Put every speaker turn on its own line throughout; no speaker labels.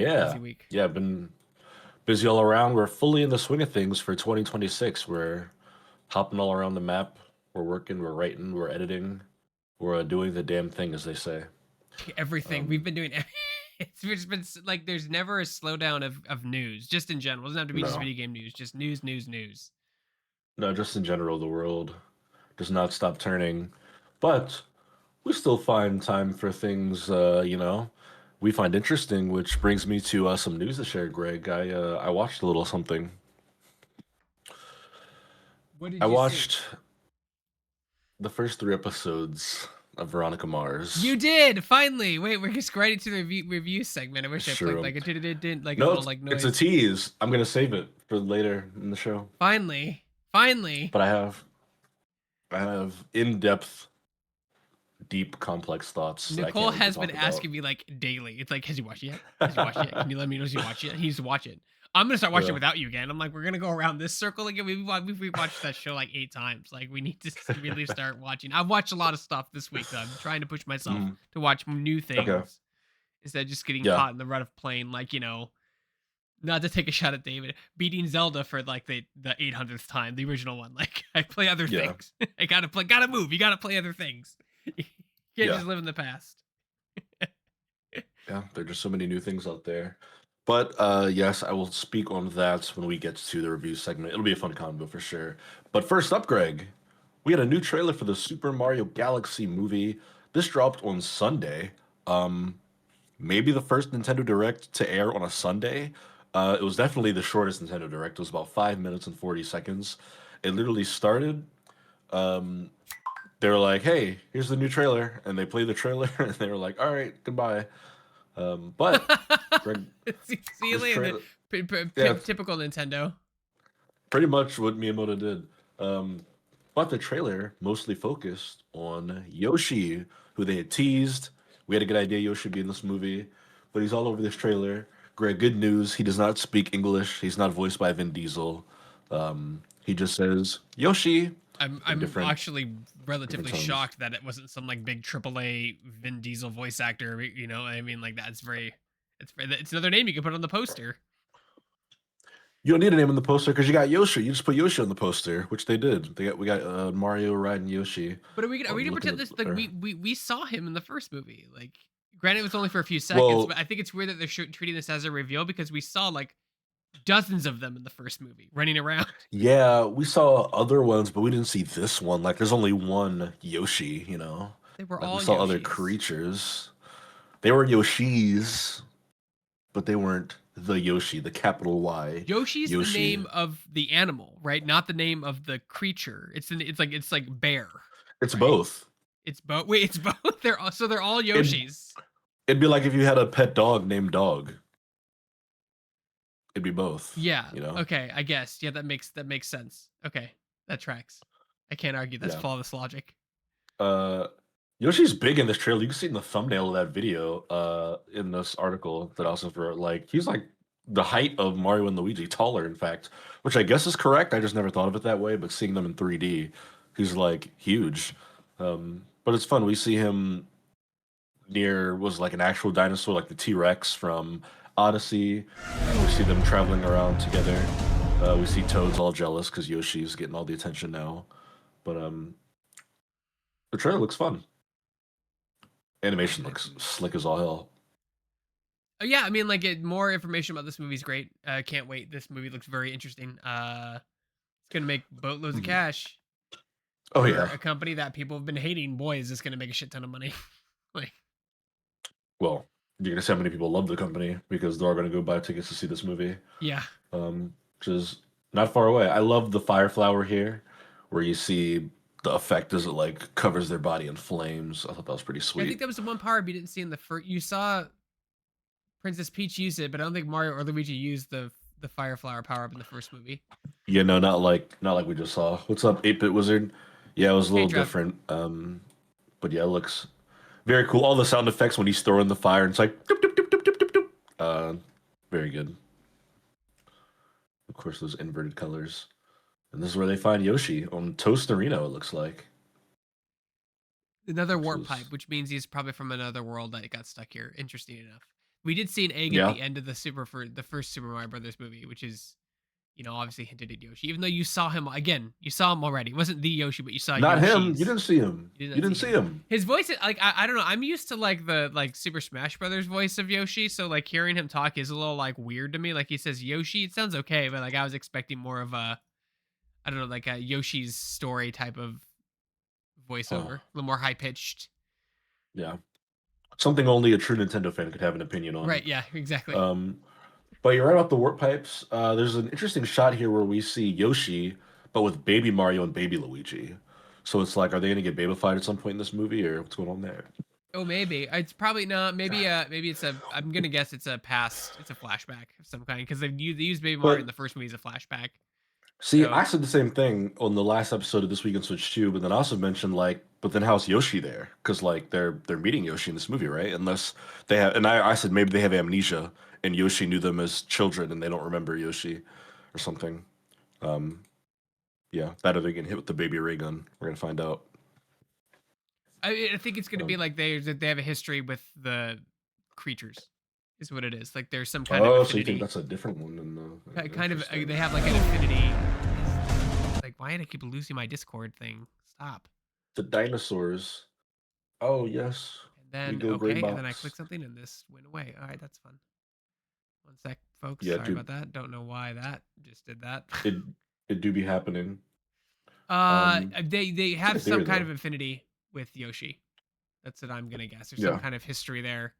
Busy
Yeah.
week.
Yeah, I've been busy all around. We're fully in the swing of things for 2026. We're hopping all around the map. We're working, we're writing, we're editing, we're doing the damn thing, as they say.
Everything we've
Um,
been doing. It's just been like there's never a slowdown of news, just in general. It doesn't have to be just
no,
video game news, just news, news, news.
no, just in general, the world does not stop turning. But we still find time for things, we find interesting, which brings me to some news to share, Greg. I watched a little something.
What
I
did you see?
watched the first three episodes of Veronica
You
Mars.
did finally. Wait, we're just right into the review segment. I wish I played
Sure.
like a did like a
No,
little
it's
like
it's a
noise.
tease. I'm gonna save it for later in the show.
Finally, finally.
But I have in-depth, deep, complex thoughts that I
Nicole
can't wait to
has been
talk about.
asking me like daily. It's like, has he watched it yet? Has he watched it yet? Can you let me know if you watched it? He needs to watch it. I'm gonna start watching it
Yeah.
without you again. I'm like, we're gonna go around this circle again. We watched that show like 8 times. Like, we need to really start watching. I've watched a lot of stuff this week, though. I'm trying to push myself
Mhm.
to watch new
Okay.
things instead of just getting
Yeah.
caught in the rut of playing, like, not to take a shot at David, beating Zelda for like the 800th time, the original one. Like, I play other
Yeah.
things. I gotta move. You gotta play other things. You can't
Yeah.
just live in the past.
Yeah. There are just so many new things out there. But yes, I will speak on that when we get to the review segment. It'll be a fun combo for sure. But first up, Greg, we had a new trailer for the Super Mario Galaxy movie. This dropped on Sunday. Um, Maybe the first Nintendo Direct to air on a Sunday. It was definitely the shortest Nintendo Direct. It was about 5 minutes and 40 seconds. It literally started. Um, they were like, "Hey, here's the new trailer," and they played the trailer, and they were like, "All right, goodbye." But Greg,
See you
this
later.
trailer, yeah,
Typical Nintendo.
pretty much what Miyamoto did. Um, but the trailer mostly focused on Yoshi, who they had teased. We had a good idea Yoshi would be in this movie, but he's all over this trailer. Greg, good news. He does not speak English. He's not voiced by Vin Diesel. He just says Yoshi in
I'm
different
actually
different
relatively
tones.
shocked that it wasn't some like big AAA Vin Diesel voice actor. I mean, like that's very. It's another name you can put on the poster.
You don't need a name on the poster because you got Yoshi. You just put Yoshi on the poster, which they did. We got Mario riding Yoshi
But are we
on
gonna
looking
pretend
at
this like
or
we saw him in the first movie? Like, granted, it was only for a few seconds,
well,
but I think it's weird that they're treating this as a reveal because we saw like dozens of them in the first movie running around.
yeah, we saw other ones, but we didn't see this one. Like, there's only one Yoshi, you know?
They were
Like, we
all
saw other
Yoshis.
creatures. They were Yoshis, but they weren't the Yoshi, the capital Y
Yoshi's the
Yoshi.
name of the animal, right? Not the name of the creature. It's like bear,
It's
right?
both.
It's both. Wait, it's both. They're all
It,
Yoshis.
it'd be like if you had a pet dog named Dog. It'd be both,
Yeah.
you know?
Okay. I guess. Yeah. That makes sense. Okay. That tracks. I can't argue. That's
Yeah.
flawless logic.
Uh, Yoshi's big in this trailer. You can see in the thumbnail of that video, in this article that I also wrote, like, he's like the height of Mario and Luigi, taller, in fact, which I guess is correct. I just never thought of it that way, but seeing them in 3D, he's like huge. But it's fun. We see him near was like an actual dinosaur, like the T-Rex from Odyssey. We see them traveling around together. We see Toad's all jealous because Yoshi's getting all the attention now. But the trailer looks fun. Animation looks slick as all hell.
Yeah. I mean, like, more information about this movie is great. Can't wait. This movie looks very interesting. It's gonna make boatloads of
Mhm.
cash
Oh
for
yeah.
a company that people have been hating. Boy, is this gonna make a shit ton of money. Like,
Well, you're gonna see how many people love the company because they're all gonna go buy tickets to see this movie.
yeah.
Which is not far away. I love the fire flower here, where you see the effect as it like covers their body in flames. I thought that was pretty
I think
sweet.
that was the one power up you didn't see in the first. You saw Princess Peach use it, but I don't think Mario or Luigi used the fire flower power up in the first movie.
Yeah, no, not like we just saw. What's up, 8-bit wizard? Yeah, it was a
Hey,
little
Trev.
different. But yeah, it looks very cool. All the sound effects when he's throwing the fire, and it's like doop, doop, doop, doop, doop, doop, doop. Very good. Of course, those inverted colors. And this is where they find Yoshi on Toastarino, it looks like.
Another
Which
warp pipe,
is
which means he's probably from another world that got stuck here. Interesting enough. We did see an egg at
Yeah.
the end of the first Super Mario Brothers movie, which is, obviously hinted at Yoshi. Even though you saw him again, you saw him already. It wasn't the Yoshi, but you saw
Not him. You
Yoshi's.
didn't see him.
You did
You
not see
didn't see
him.
him.
His voice, like I don't know. I'm used to like the Super Smash Brothers voice of Yoshi, so like hearing him talk is a little like weird to me. Like he says Yoshi, it sounds okay, but like I was expecting more of a, I don't know, like a Yoshi's story type of voiceover,
Huh.
a little more high pitched.
Yeah. Something only a true Nintendo fan could have an opinion on.
Right? Yeah, exactly.
Um, but you're right about the warp pipes. There's an interesting shot here where we see Yoshi, but with Baby Mario and Baby Luigi. So it's like, are they going to get babyfied at some point in this movie, or what's going on there?
Oh, maybe it's probably not. Maybe it's a. I'm gonna guess it's a past. It's a flashback of some kind because they used Baby Mario in
But
the first movie as a flashback.
see,
So
I said the same thing on the last episode of This Week in Switch 2, but then I also mentioned like, but then how's Yoshi there? Because like they're meeting Yoshi in this movie, right? Unless they have, and I said maybe they have amnesia and Yoshi knew them as children and they don't remember Yoshi or something. Um, yeah, that or they're getting hit with the baby ray gun. We're gonna find out.
I think it's gonna be
Um,
like they have a history with the creatures, is what it is. Like there's some kind of
oh, so you think
affinity.
that's a different one than the
Kind of they
interesting?
have like an affinity. Like why did I keep losing my Discord thing? Stop.
The dinosaurs. Oh yes,
And
we
then
go gray
okay, and then I
box.
click something and this went away. All right, that's fun. One sec, folks.
Yeah,
Sorry
dude,
about that. Don't know why that just did that.
it it do be happening. Um,
They
it's like
have
a
some
theory
kind of
though.
affinity with Yoshi. That's what I'm gonna guess. There's some
Yeah.
kind of history there.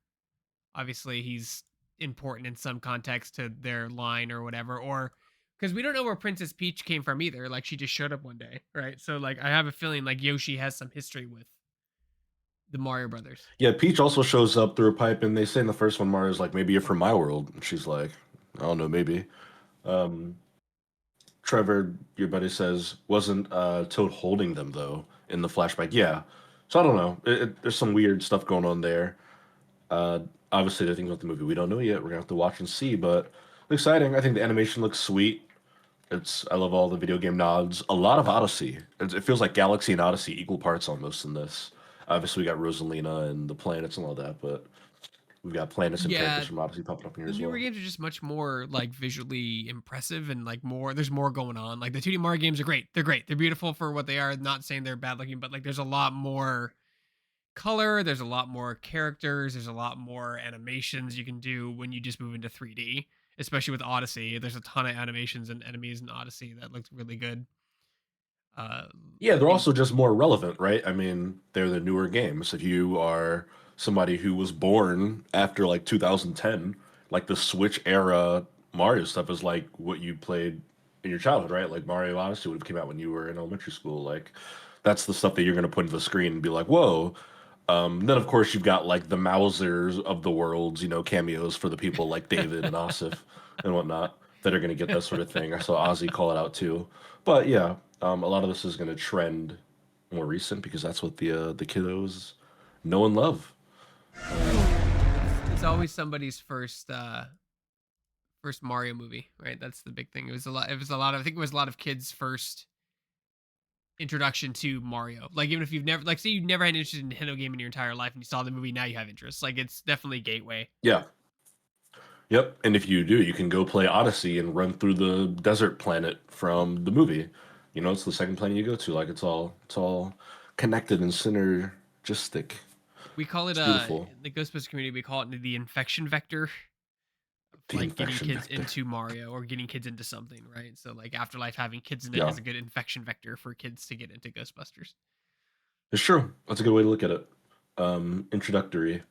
Obviously, he's important in some context to their line or whatever, or because we don't know where Princess Peach came from either. Like she just showed up one day, right? So like I have a feeling like Yoshi has some history with the Mario Brothers.
Yeah, Peach also shows up through a pipe, and they say in the first one, Mario's like, maybe you're from my world. And she's like, I don't know, maybe. Um, Trevor, your buddy says, wasn't Toad holding them though in the flashback? Yeah. So I don't know. There's some weird stuff going on there. Uh, Obviously, there are things about the movie we don't know yet. We're gonna have to watch and see, but exciting. I think the animation looks sweet. I love all the video game nods. A lot of Odyssey. It feels like Galaxy and Odyssey equal parts almost in this. Obviously, we got Rosalina and the planets and all that, but we've got planets and characters
Yeah,
from Odyssey popping up in here
the
as
newer
well.
games are just much more like visually impressive and like more. There's more going on. Like the 2D Mario games are great. They're great. They're beautiful for what they are. Not saying they're bad looking, but like there's a lot more color, there's a lot more characters, there's a lot more animations you can do when you just move into 3D, especially with Odyssey. There's a ton of animations and enemies in Odyssey that looks really good. Uh
Yeah, they're
things
also just more relevant, right? I mean, they're the newer games. If you are somebody who was born after like 2010, like the Switch era Mario stuff is like what you played in your childhood, right? Like Mario Odyssey would have came out when you were in elementary school. Like that's the stuff that you're gonna put into the screen and be like, whoa. Then of course you've got like the Mausers of the worlds, cameos for the people like David and Asif and whatnot that are gonna get that sort of thing. I saw Ozzy call it out too. But yeah, a lot of this is gonna trend more recent because that's what the kiddos know and love. Um,
it's always somebody's first Mario movie, right? That's the big thing. It was a lot of I think it was a lot of kids' first introduction to Mario. Like even if you've never like say you've never had an interest in a Nintendo game in your entire life and you saw the movie, now you have interest. Like it's definitely a gateway.
yeah, yep. And if you do, you can go play Odyssey and run through the desert planet from the movie. It's the second planet you go to. Like it's all connected and synergistic.
We call it
It's beautiful.
in the Ghostbusters community, we call it the infection vector of
The
like getting
infection
kids
vector.
into Mario or getting kids into something, right? So like Afterlife having kids in it
Yeah,
is a good infection vector for kids to get into Ghostbusters.
it's true. That's a good way to look at it. Introductory.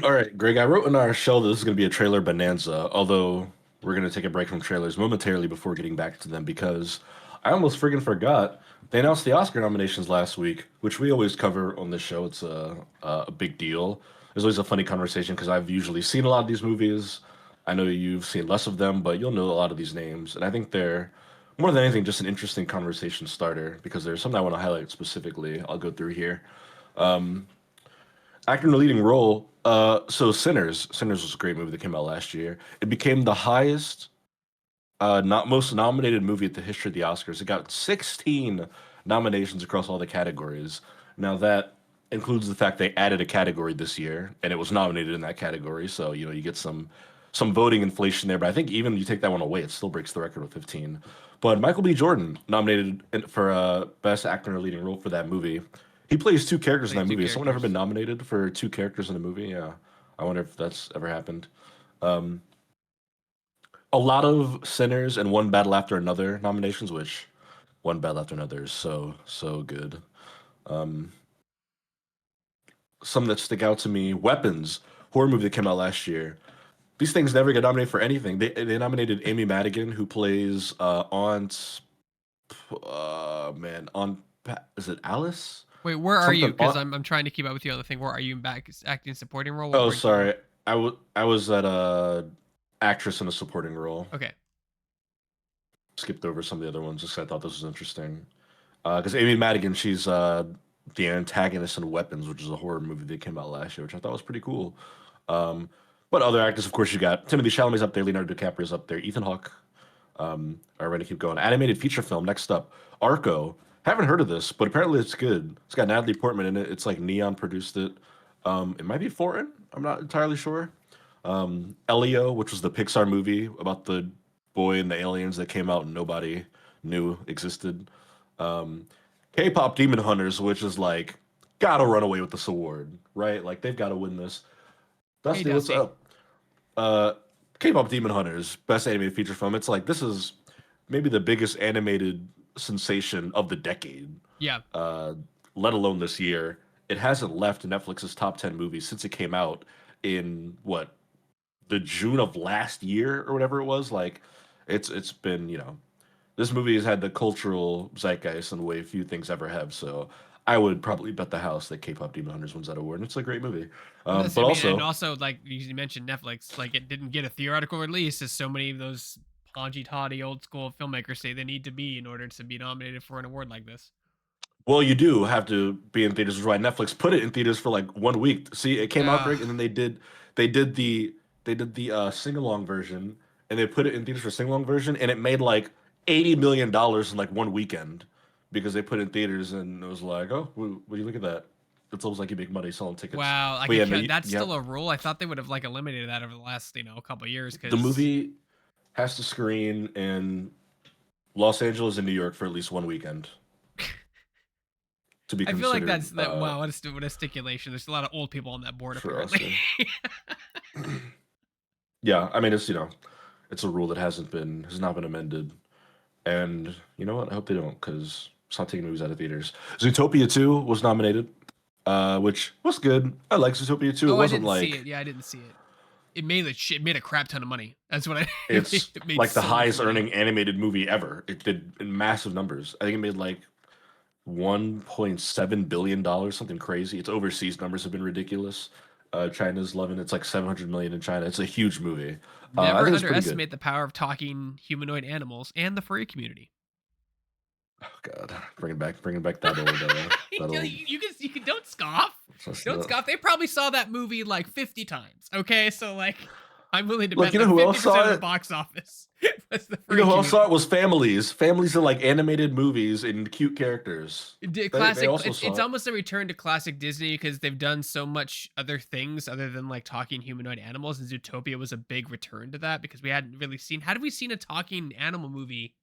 All right, Greg, I wrote in our show that this is going to be a trailer bonanza, although we're going to take a break from trailers momentarily before getting back to them because I almost friggin' forgot. They announced the Oscar nominations last week, which we always cover on this show. It's a big deal. There's always a funny conversation because I've usually seen a lot of these movies. I know you've seen less of them, but you'll know a lot of these names. And I think they're, more than anything, just an interesting conversation starter because there's something I want to highlight specifically. I'll go through here. Actor in the leading role. So Sinners. Sinners was a great movie that came out last year. It became the highest, not most nominated movie at the history of the Oscars. It got 16 nominations across all the categories. Now that includes the fact they added a category this year and it was nominated in that category. So, you get some voting inflation there, but I think even you take that one away, it still breaks the record with 15. But Michael B. Jordan nominated for best actor in a leading role for that movie. He plays two characters in
Plays
that
two
movie. Has someone ever been
characters.
nominated for two characters in a movie? Yeah. I wonder if that's ever happened. Um, a lot of Sinners and One Battle After Another nominations, which One Battle After Another is so good. Um, some that stick out to me: Weapons, horror movie that came out last year. These things never get nominated for anything. They nominated Amy Madigan, who plays Aunt man Aunt is it Alice
Wait, where are you?
something
Because
Aunt.
I'm trying to keep up with you on the thing. Where are you in back acting supporting role? What
Oh,
rank you in?
sorry, I was at a actress in a supporting role.
Okay.
Skipped over some of the other ones just 'cause I thought this was interesting. Because Amy Madigan, she's the antagonist in Weapons, which is a horror movie that came out last year, which I thought was pretty cool. Um, but other actors, of course, you got Timothy Chalamet's up there, Leonardo DiCaprio's up there, Ethan Hawke. All right, to keep going. Animated feature film. Next up, Arco. Haven't heard of this, but apparently it's good. It's got Natalie Portman in it. It's like Neon produced it. It might be foreign. I'm not entirely sure. Elio, which was the Pixar movie about the boy and the aliens that came out and nobody knew existed. Um, K-pop Demon Hunters, which is like gotta run away with this award, right? Like they've got to win this.
Hey,
Dusty, what's
Dusty.
up? Uh, K-pop Demon Hunters, best animated feature film. It's like this is maybe the biggest animated sensation of the decade,
Yeah.
uh, let alone this year. It hasn't left Netflix's top 10 movies since it came out in what, the June of last year or whatever it was. Like it's been, this movie has had the cultural zeitgeist in a way few things ever have. So I would probably bet the house that K-pop Demon Hunters wins that award. And it's a great movie.
That's, I
But
mean, and
also,
also like you mentioned Netflix, like it didn't get a theoretical release, as so many of those podgy toddy old school filmmakers say they need to be in order to be nominated for an award like this.
well, you do have to be in theaters, which is why Netflix put it in theaters for like 1 week. See, it came out
Uh,
great, and then they did the sing along version, and they put it in theaters for sing along version, and it made like $80 million in like one weekend because they put it in theaters, and it was like, oh, would you look at that? It's almost like you make money selling tickets.
wow, like
But yeah, no,
that's
yeah,
still a rule. I thought they would have like eliminated that over the last couple of years
the
because
movie has to screen in Los Angeles and New York for at least one weekend to be
I feel like
considered
that's that. Wow, what a stipulation. There's a lot of old people on that board
for
apparently.
Oscar. Yeah, I mean it's a rule that has not been amended, and you know what? I hope they don't because it's not taking movies out of theaters. Zootopia 2 was nominated, which was good. I like Zootopia 2. It
Oh, I
wasn't
didn't see it.
like
Yeah, I didn't see it. It made a crap ton of money. That's what I.
it's
It made
like the
so much
highest
money.
earning animated movie ever. It did in massive numbers. I think it made like $1.7 billion, something crazy. Its overseas numbers have been ridiculous. China's loving it. It's like 700 million in China. It's a huge movie. I
Never
think it's pretty good.
underestimate the power of talking humanoid animals and the furry community.
Oh God, bringing back that old.
You can don't scoff.
Just
Don't scoff. They probably saw that movie like 50 times. Okay, so like I'm willing to
Look,
bet
you know
like
who else
50%
saw
of the
it?
box office was the
You know
furry
who else saw
community.
it was families. Families are like animated movies and cute characters. They
Classic.
also
It's
saw it.
almost a return to classic Disney because they've done so much other things other than like talking humanoid animals, and Zootopia was a big return to that because we hadn't really seen. Had we seen a talking animal movie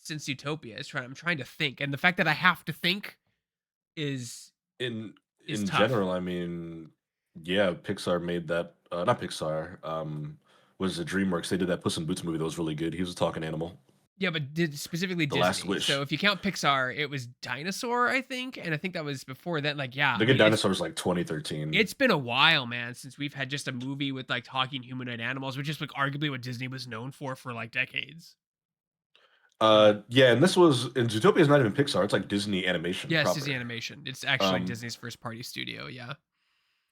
since Zootopia? I'm trying to think, and the fact that I have to think is
In
is
in
tough.
general, I mean, yeah, Pixar made that. Not Pixar. Was it DreamWorks? They did that Puss in Boots movie that was really good. He was a talking animal.
Yeah, but did specifically
The Last
Disney. So
Wish.
if you count Pixar, it was Dinosaur, I think, and I think that was before that. Like, yeah,
The
I
Good
mean,
Dinosaur was like 2013.
it's been a while, man, since we've had just a movie with like talking humanoid animals, which is like arguably what Disney was known for like decades. Um,
Yeah, and this was and Zootopia is not even Pixar. It's like Disney Animation
yeah, it's Disney
proper.
Animation. It's actually
Um,
Disney's first party studio. Yeah,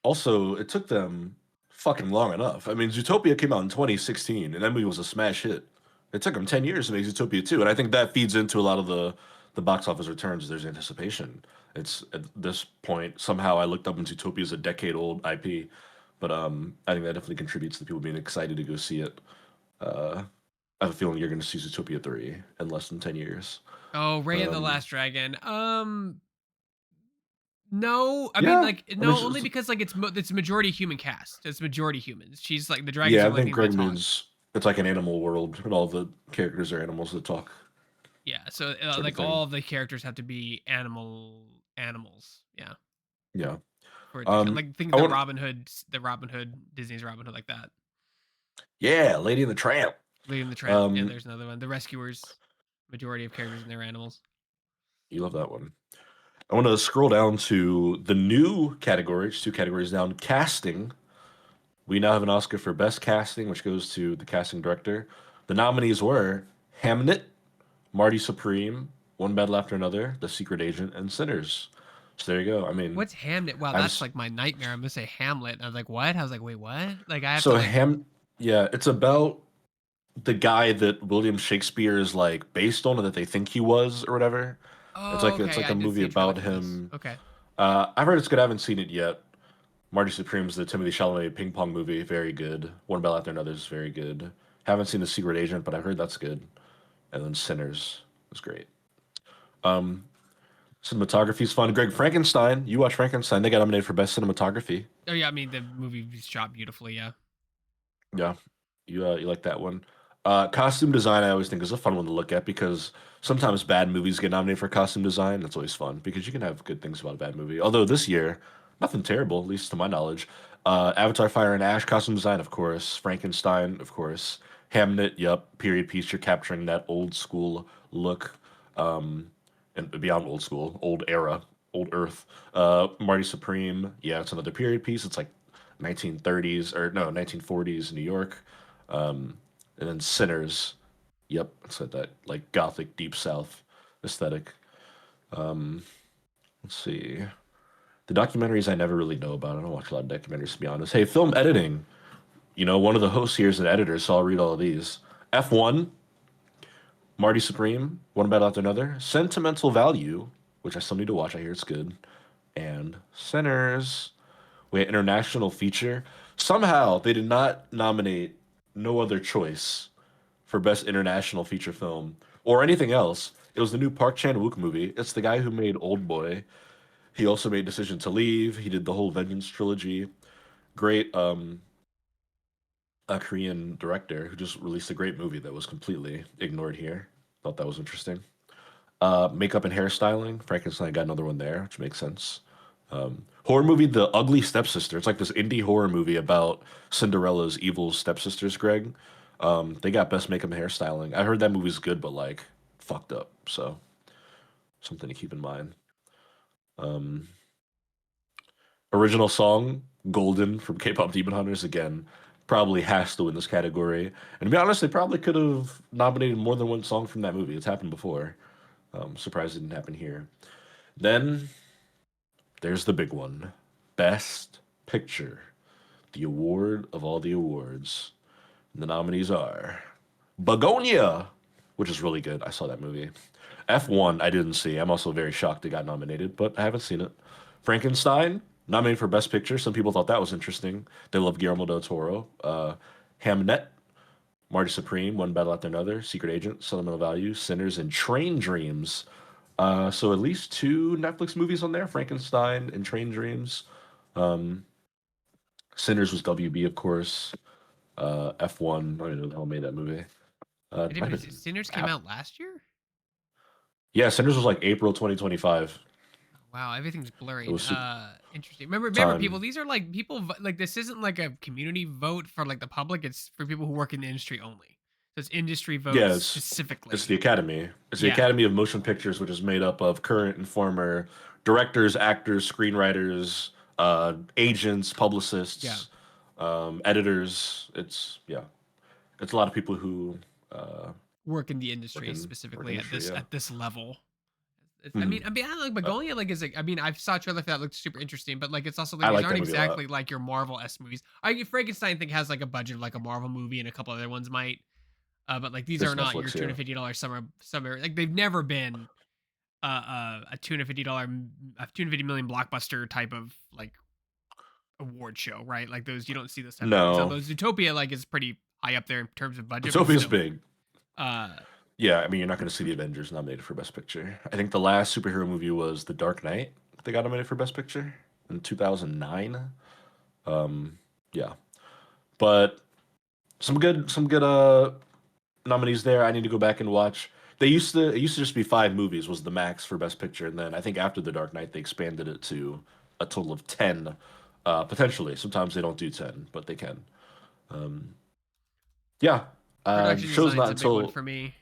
Also, it took them fucking long enough. I mean, Zootopia came out in 2016, and that movie was a smash hit. It took them 10 years to make Zootopia 2, and I think that feeds into a lot of the box office returns. There's anticipation. It's at this point somehow I looked up and Zootopia is a decade old IP, but I think that definitely contributes to people being excited to go see it. Uh, I have a feeling you're going to see Zootopia 3 in less than 10 years.
oh, Ray and the
Um,
Last Dragon. No, I mean,
Yeah,
like,
I mean,
no, only because, like, it's majority human cast. It's majority humans. She's like the dragons
yeah,
are
I
the only
think
thing that
Greg
talk.
means it's like an animal world, and all the characters are animals that talk,
Yeah, so,
sort of
like,
thing.
all the characters have to be animals, yeah,
Yeah.
for it to count.
Um,
Like, think
I
the
want,
Robin Hood the Robin Hood Disney's Robin Hood like that.
yeah, Lady and the Tramp.
Lady and the Tramp, yeah,
Um,
there's another one. The Rescuers, majority of characters in their animals.
you love that one. I want to scroll down to the new categories, two categories down, casting. We now have an Oscar for Best Casting, which goes to the casting director. The nominees were Hamnet, Marty Supreme, One Battle After Another, The Secret Agent, and Sinners. So there you go. I mean,
What's Hamnet? Wow,
I've
that's, like, my nightmare. I'm gonna say Hamlet. I was like, "What?" I was like, "Wait, what?" Like, I have to,
so
like,
yeah, it's about the guy that William Shakespeare is like based on, or that they think he was, or whatever.
oh,
It's
okay,
like
I
a
did
movie
see a trailer
about
for this.
him.
Okay.
I've heard it's good. I haven't seen it yet. Marty Supreme's the Timothy Chalamet ping pong movie, very good. One Battle After Another is very good. Haven't seen The Secret Agent, but I heard that's good. And then Sinners was great. Um, Cinematography's fun. Greg Frankenstein, you watch Frankenstein? They got nominated for best cinematography.
Oh, yeah, I mean, the movie was shot beautifully, yeah.
Yeah, you like that one. Costume design, I always think is a fun one to look at because sometimes bad movies get nominated for costume design. That's always fun because you can have good things about a bad movie. Although this year, nothing terrible, at least to my knowledge. Avatar: Fire and Ash costume design, of course. Frankenstein, of course. Hamnet, yep. Period piece. You're capturing that old school look, um, and beyond old school, old era, old Earth. Marty Supreme, yeah, it's another period piece. It's like 1930s or no 1940s New York, and then Sinners. Yep, it's like gothic deep south aesthetic. Let's see. The documentaries I never really know about. I don't watch a lot of documentaries to be honest. Hey, film editing. You know, one of the hosts here is an editor, so I'll read all of these. F1, Marty Supreme, One Battle After Another, Sentimental Value, which I still need to watch. I hear it's good, and Sinners. We had international feature. Somehow they did not nominate No Other Choice for best international feature film or anything else. It was the new Park Chan-wook movie. It's the guy who made Old Boy. He also made Decision to Leave. He did the whole Vengeance trilogy. Great, a Korean director who just released a great movie that was completely ignored here. Thought that was interesting. Makeup and hairstyling. Frankenstein got another one there, which makes sense. Horror movie, The Ugly Stepsister. It's like this indie horror movie about Cinderella's evil stepsisters, Greg. They got best makeup and hairstyling. I heard that movie's good, but like fucked up. So something to keep in mind. Um, Original song, Golden from K-pop Demon Hunters. Again, probably has to win this category. And to be honest, they probably could have nominated more than one song from that movie. It's happened before. Surprised it didn't happen here. Then there's the big one, Best Picture, the award of all the awards. The nominees are Begonia, which is really good. I saw that movie. F1, I didn't see. I'm also very shocked it got nominated, but I haven't seen it. Frankenstein, nominated for Best Picture. Some people thought that was interesting. They love Guillermo del Toro. Hamnet, Marty Supreme, One Battle After Another, Secret Agent, Sentimental Value, Sinners, and Train Dreams. So at least two Netflix movies on there, Frankenstein and Train Dreams. Sinners was WB, of course. F1. I don't know who made that movie.
I
It
didn't
might
even
have
see
been,
Sinners came out last year?
yeah, Sinners was like April 2025.
Wow, everything's
It
blurring.
was super
Interesting. Remember, people.
time.
These are like people. Like this isn't like a community vote for like the public. It's for people who work in the industry only. So it's industry votes
Yeah, it's the
specifically.
Academy. It's the
Yeah,
Academy of Motion Pictures, which is made up of current and former directors, actors, screenwriters, agents,
yeah.
publicists, editors. It's a lot of people who uh,
Work in the
work
industry
in
specifically
industry. Yeah.
at this level.
Mhm.
I like
Uh,
Begonia. Like, is like, I mean, I saw a trailer for that looked super interesting, but like, it's also like
I
these
like
aren't
that movie a lot.
exactly like your Marvel s movies. I Frankenstein think has like a budget of like a Marvel movie, and a couple other ones might. But like these are
It's
not your
Netflix, yeah.
$250 summer. Like they've never been a a 250 million blockbuster type of like award show, right? Like those you don't see those type of movies.
No,
Although Zootopia like is pretty high up there in terms of budget, but
Utopia's
still.
big.
Uh
Yeah, I mean, you're not going to see the Avengers nominated for Best Picture. I think the last superhero movie was The Dark Knight. they got nominated for Best Picture in 2009. Um, yeah, but some good nominees there. I need to go back and watch. It used to just be five movies was the max for Best Picture, and then I think after The Dark Knight they expanded it to a total of 10, potentially. Sometimes they don't do 10, but they can. Um, yeah,
Production
show's
design's
not
a big one
until.
for me.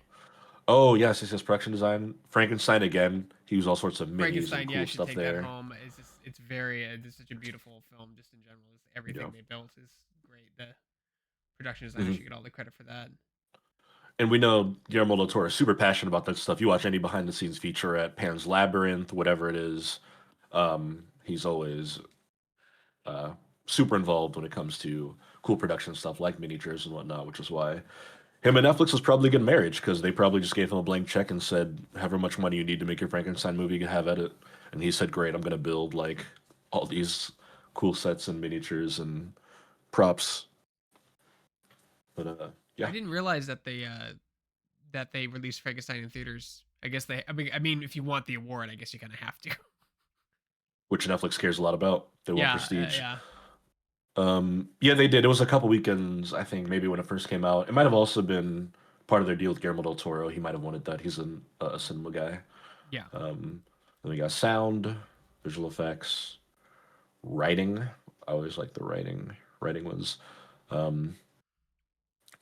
Oh yes, it says production design. Frankenstein again. He used all sorts of minis and
Frankenstein, yeah, I
cool
should
stuff
take that
there.
home. It's very, it's such a beautiful film, just in general.
Yeah.
Everything they built is great. The production designer should
Mhm.
get all the credit for that.
And we know Guillermo del Toro is super passionate about that stuff. You watch any behind the scenes feature at Pan's Labyrinth, whatever it is, he's always uh, super involved when it comes to cool production stuff like miniatures and whatnot, which is why him and Netflix was probably a good marriage because they probably just gave him a blank check and said, however much money you need to make your Frankenstein movie, you can have at it. And he said, great, I'm going to build like all these cool sets and miniatures and props. But
I
yeah,
didn't realize that they released Frankenstein in theaters. I guess they. I mean, if you want the award, I guess you kind of have to.
which Netflix cares a lot about. They want
Yeah,
prestige.
yeah,
Yeah, they did. It was a couple weekends, I think, maybe when it first came out. It might have also been part of their deal with Guillermo del Toro. He might have wanted that. He's a cinema guy.
yeah.
Um, then we got sound, visual effects, writing. I always like the writing. Writing was um,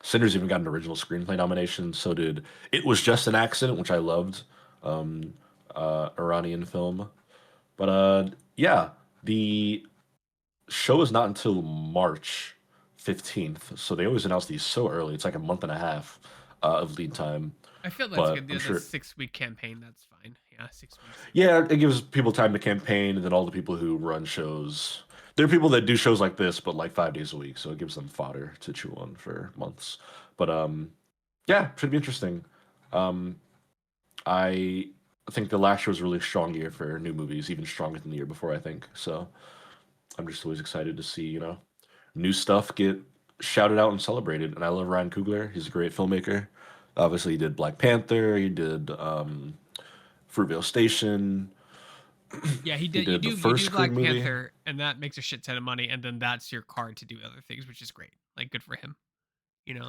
Sinners even got an original screenplay nomination. So did It Was Just an Accident, which I loved. Um, Iranian film. But yeah, the show is not until March 15th. So they always announce these so early. It's like a month and a half of lead time.
I feel that's
But
good.
I'm
The
sure,
6 week campaign, that's fine. Yeah, 6 weeks.
yeah, it gives people time to campaign, and then all the people who run shows. There are people that do shows like this, but like 5 days a week, so it gives them fodder to chew on for months. But yeah, should be interesting. Um, I think the last year was a really strong year for new movies, even stronger than the year before, I think. So I'm just always excited to see, new stuff get shouted out and celebrated. And I love Ryan Coogler. He's a great filmmaker. Obviously, he did Black Panther. He did Fruitvale Station.
Yeah, he
He
did.
did the
You
first
do
Scream
Black
movie.
Panther, and that makes a shit ton of money, and then that's your card to do other things, which is great. Like, good for him.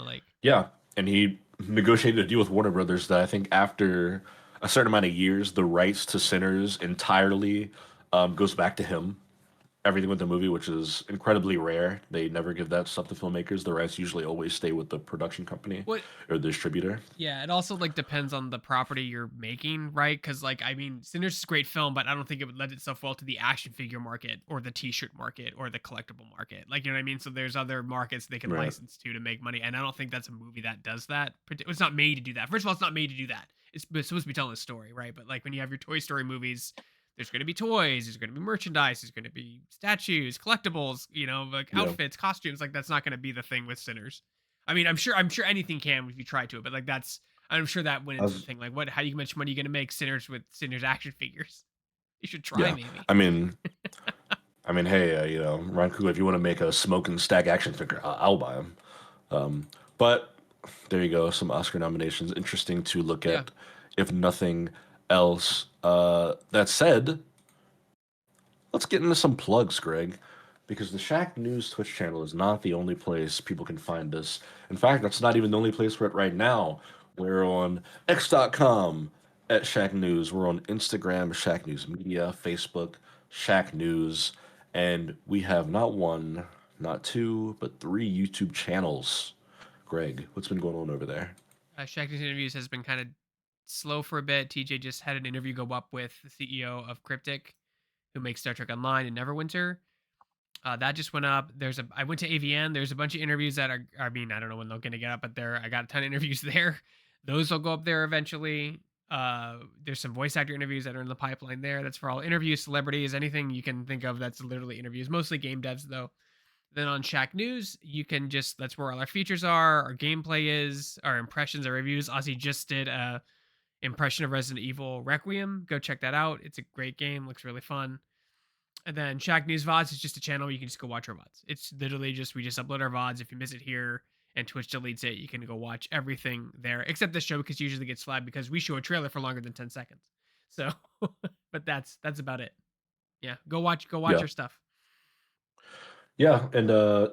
Like
Yeah, and he negotiated a deal with Warner Brothers that I think after a certain amount of years, the rights to Sinners entirely goes back to him. Everything with the movie, which is incredibly rare. They never give that stuff to filmmakers. The rights usually always stay with the production company
what
or the distributor.
Yeah, it also like depends on the property you're making, right? Because like I mean, Sinners is a great film, but I don't think it would lend itself well to the action figure market or the T-shirt market or the collectible market. Like you know what I mean? So there's other markets they can
Right.
license to make money, and I don't think that's a movie that does that. It's not made to do that. First of all, it's not made to do that. It's supposed to be telling a story, right? But like when you have your Toy Story movies, there's going to be toys, there's going to be merchandise, there's going to be statues, collectibles, like
Yeah.
outfits, costumes. Like that's not going to be the thing with Sinners. I mean, I'm sure anything can if you try to it, but like I'm sure that went
I
into the
was,
thing. Like, how much money are you gonna make Sinners with Sinners action figures? You should try
yeah.
maybe.
I mean, hey, Ryan Coogler, if you want to make a smoke and stack action figure, I'll buy them. But there you go, some Oscar nominations. Interesting to look
Yeah.
at, if nothing else. That said, let's get into some plugs, Greg, because the Shack News Twitch channel is not the only place people can find us. In fact, that's not even the only place we're at right now. We're on x.com at Shack News. We're on Instagram, Shack News Media, Facebook, Shack News, and we have not one, not two, but three YouTube channels. Greg, what's been going on over there?
Shacknews interviews has been kind of slow for a bit. TJ just had an interview go up with the CEO of Cryptic, who makes Star Trek Online and Neverwinter. That just went up. I went to AVN. There's a bunch of interviews that are. I mean, I don't know when they're gonna get up, but I got a ton of interviews there. Those will go up there eventually. There's some voice actor interviews that are in the pipeline there. That's for all interviews, celebrities, anything you can think of. That's literally interviews. Mostly game devs though. Then on Shack News, you can that's where all our features are, our gameplay is, our impressions, our reviews. Ozzy just did a impression of Resident Evil Requiem. Go check that out. It's a great game. Looks really fun. And then Shack News VODs is just a channel where you can just go watch our VODs. It's literally we just upload our VODs. If you miss it here and Twitch deletes it, you can go watch everything there, except this show because usually gets flagged because we show a trailer for longer than 10 seconds. So, but that's about it. Yeah, go watch
Yeah.
her stuff.
Yeah, and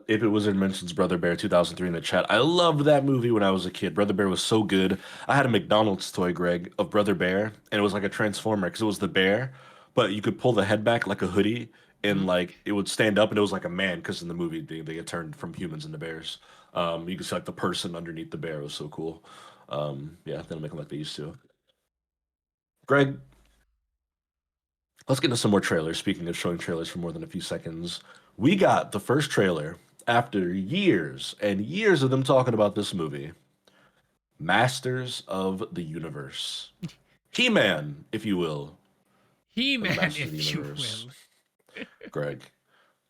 if it Wizard mentions Brother Bear 2003 in the chat. I loved that movie when I was a kid. Brother Bear was so good. I had a McDonald's toy, Greg, of Brother Bear, and it was like a transformer because it was the bear, but you could pull the head back like a hoodie, and
Mhm.
like it would stand up, and it was like a man because in the movie they get turned from humans into bears. You could see like the person underneath the bear. It was so cool. Yeah, they don't make them like they used to. Greg, let's get into some more trailers. Speaking of showing trailers for more than a few seconds, we got the first trailer after years and years of them talking about this movie, Masters of the Universe. He-Man, if you will, for the
He-Man,
Masters of the
if you
Universe.
will.
Greg,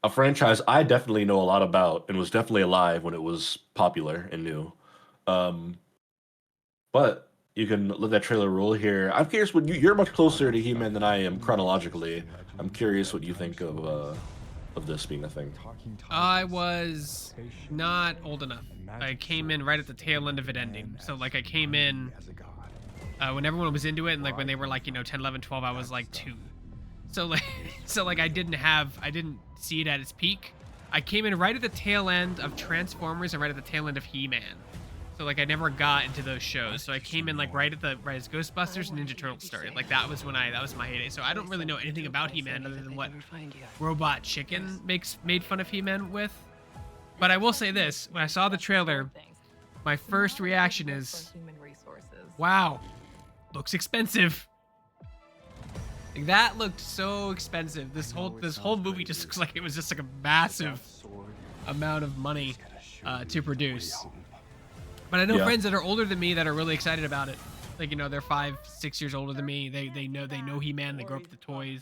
a franchise I definitely know a lot about and was definitely alive when it was popular and new. Um, but you can let that trailer roll here. I'm curious what you're much closer to He-Man than I am chronologically. I'm curious what you think of this being a thing.
I was not old enough. I came in right at the tail end of it ending. So like I came in when everyone was into it, and like when they were like 10, 11, 12, I was like 2. So like so like I didn't see it at its peak. I came in right at the tail end of Transformers and right at the tail end of He-Man. So like I never got into those shows. So I came in like right as Ghostbusters and Ninja Turtles started. Like that was my heyday. So I don't really know anything about He-Man other than what Robot Chicken made fun of He-Man with. But I will say this, when I saw the trailer, my first reaction is, wow, looks expensive. Like, that looked so expensive. This whole movie just looks like it was just like a massive amount of money to produce. But I know
Yeah.
friends that are older than me that are really excited about it. Like they're 5, 6 years older than me. They know He-Man. They grew up with the toys.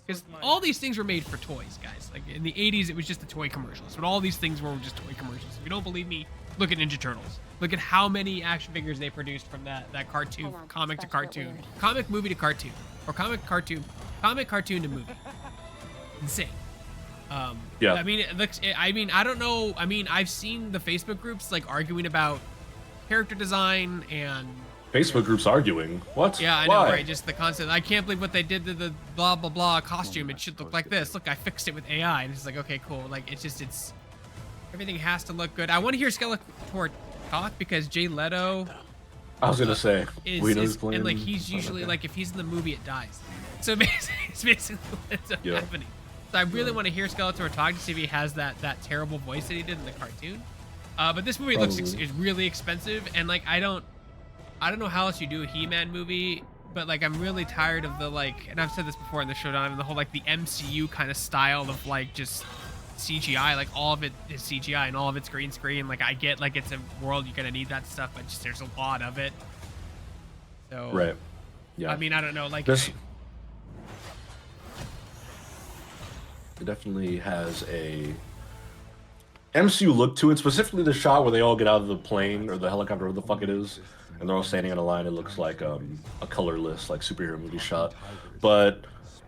Because all these things were made for toys, guys. Like in the 80s, it was just the toy commercials. But all these things were just toy commercials. If you don't believe me, look at Ninja Turtles. Look at how many action figures they produced from that cartoon, comic to cartoon, comic movie to cartoon, or comic cartoon to movie. Insane.
Yeah.
I mean, it looks. I mean, I don't know. I mean, I've seen the Facebook groups like arguing about character design and
Facebook groups arguing. What?
yeah, I know,
Why?
right? Just the concept. I can't believe what they did to the blah blah blah costume. It should look like this. Look, I fixed it with AI, and it's like, okay, cool. Like it's everything has to look good. I want to hear Skeletor talk because Jay Leto
I was gonna say we know who's
is
playing.
and like he's usually
Okay.
like if he's in the movie, it dies. So basically, it's basically what's
Yeah.
happening. So I really want to hear Skeletor talk to see if he has that terrible voice that he did in the cartoon. But this movie is really expensive, and like I don't know how else you do a He-Man movie, but like I'm really tired of the like, and I've said this before in the showdown, the whole like the MCU kind of style of like just CGI. Like all of it is CGI and all of it's green screen. Like I get like it's a world you're gonna need that stuff, but just there's a lot of it. So
Right. Yeah.
I mean I don't know like
This it definitely has a MCU look to it, specifically the shot where they all get out of the plane or the helicopter, whatever the fuck it is, and they're all standing in a line. It looks like a colorless, like superhero movie shot. But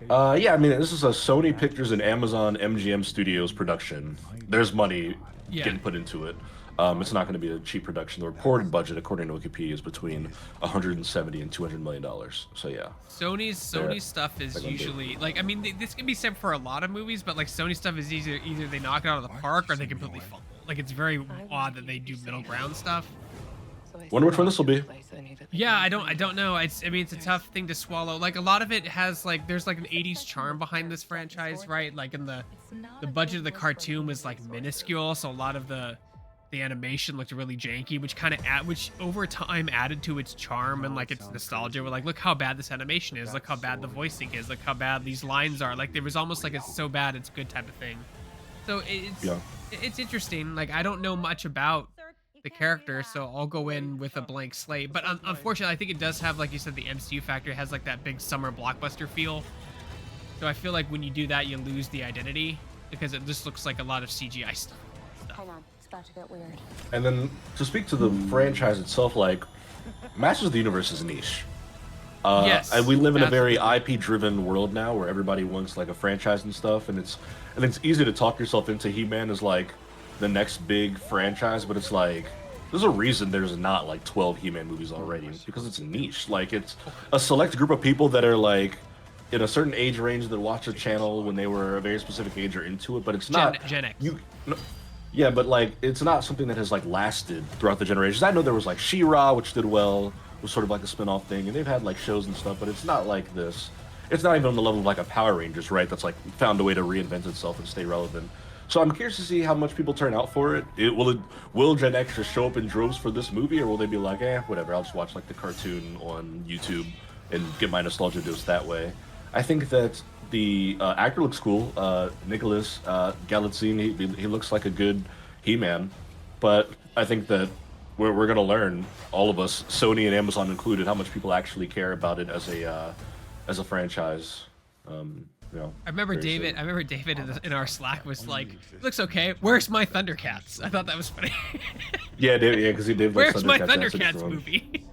yeah, I mean, this is a Sony Pictures and Amazon MGM Studios production. There's money
yeah.
getting put into it. It's not going to be a cheap production. The reported budget, according to Wikipedia, is between 170 and 200 million dollars. So yeah,
Sony's stuff is
they're gonna do it.
usually like I mean this can be said for a lot of movies, but like Sony stuff is either they knock it out of the park or they completely fumble. Like it's very odd that they do middle ground stuff.
Wonder which one this will be.
Yeah, I don't know. I mean it's a tough thing to swallow. Like a lot of it has like there's like an 80s charm behind this franchise, right? Like in the budget of the cartoon was like minuscule, so a lot of the animation looked really janky, which over time added to its charm and like its nostalgia. We're like, look how bad this animation is, look how bad the voicing is, look how bad these lines are. Like there was almost like it's so bad it's good type of thing. So
Yeah.
it's interesting. Like I don't know much about the character, so I'll go in with a blank slate. But unfortunately, I think it does have, like you said, the MCU factor. It has like that big summer blockbuster feel. So I feel like when you do that, you lose the identity because it just looks like a lot of CGI stuff.
Hang on, it's about to get weird.
And then to speak to the franchise itself, like Masters of the Universe is niche.
Yes,
And we live in a very
absolutely.
IP-driven world now, where everybody wants like a franchise and stuff, and it's easy to talk yourself into He-Man as like the next big franchise, but it's like there's a reason there's not like 12 He-Man movies already because it's niche. Like it's a select group of people that are like in a certain age range that watch a channel when they were a very specific age or into it, but it's not
Gen X.
you. No, yeah, but like it's not something that has like lasted throughout the generations. I know there was like She-Ra, which did well, was sort of like a spin-off thing, and they've had like shows and stuff, but it's not like this. It's not even on the level of like a Power Rangers, right? That's like found a way to reinvent itself and stay relevant. So I'm curious to see how much people turn out for it. Will Gen X just show up in droves for this movie, or will they be like, whatever, I'll just watch like the cartoon on YouTube and get my nostalgia dose that way. I think that the actor looks cool. Nicholas Galitzine, he looks like a good He-Man, but I think that we're gonna learn, all of us, Sony and Amazon included, how much people actually care about it as a franchise. You know,
I remember
very
David.
soon.
I remember David in our Slack was like, "Looks okay. Where's my Thundercats?" I thought that was funny.
Yeah, David, yeah, because he did.
Where's my
Thundercats
Thundercats movie?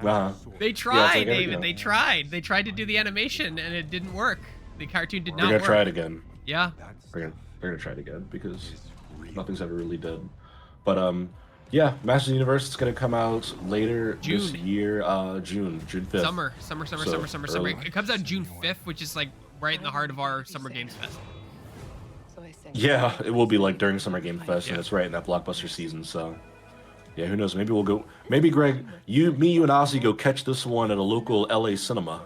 Uh-huh.
They
Yeah,
tried,
it's like,
David.
you know.
They tried. They tried to do the animation, and it didn't work. The cartoon did
They're
not
gonna
work.
try it again.
Yeah.
They're gonna try it again because nothing's ever really dead. But yeah, Masters of the Universe is gonna come out later this
June.
year, June 5th.
Summer.
So,
Summer.
early.
It comes out June 5th, which is like right in the heart of our Summer Games Fest.
So I say.
Yeah, it will be like during Summer Game Fest, and
Yeah.
it's right in that blockbuster season. So, yeah, who knows? Maybe we'll go. Maybe Greg, you, and Ozzy go catch this one at a local LA cinema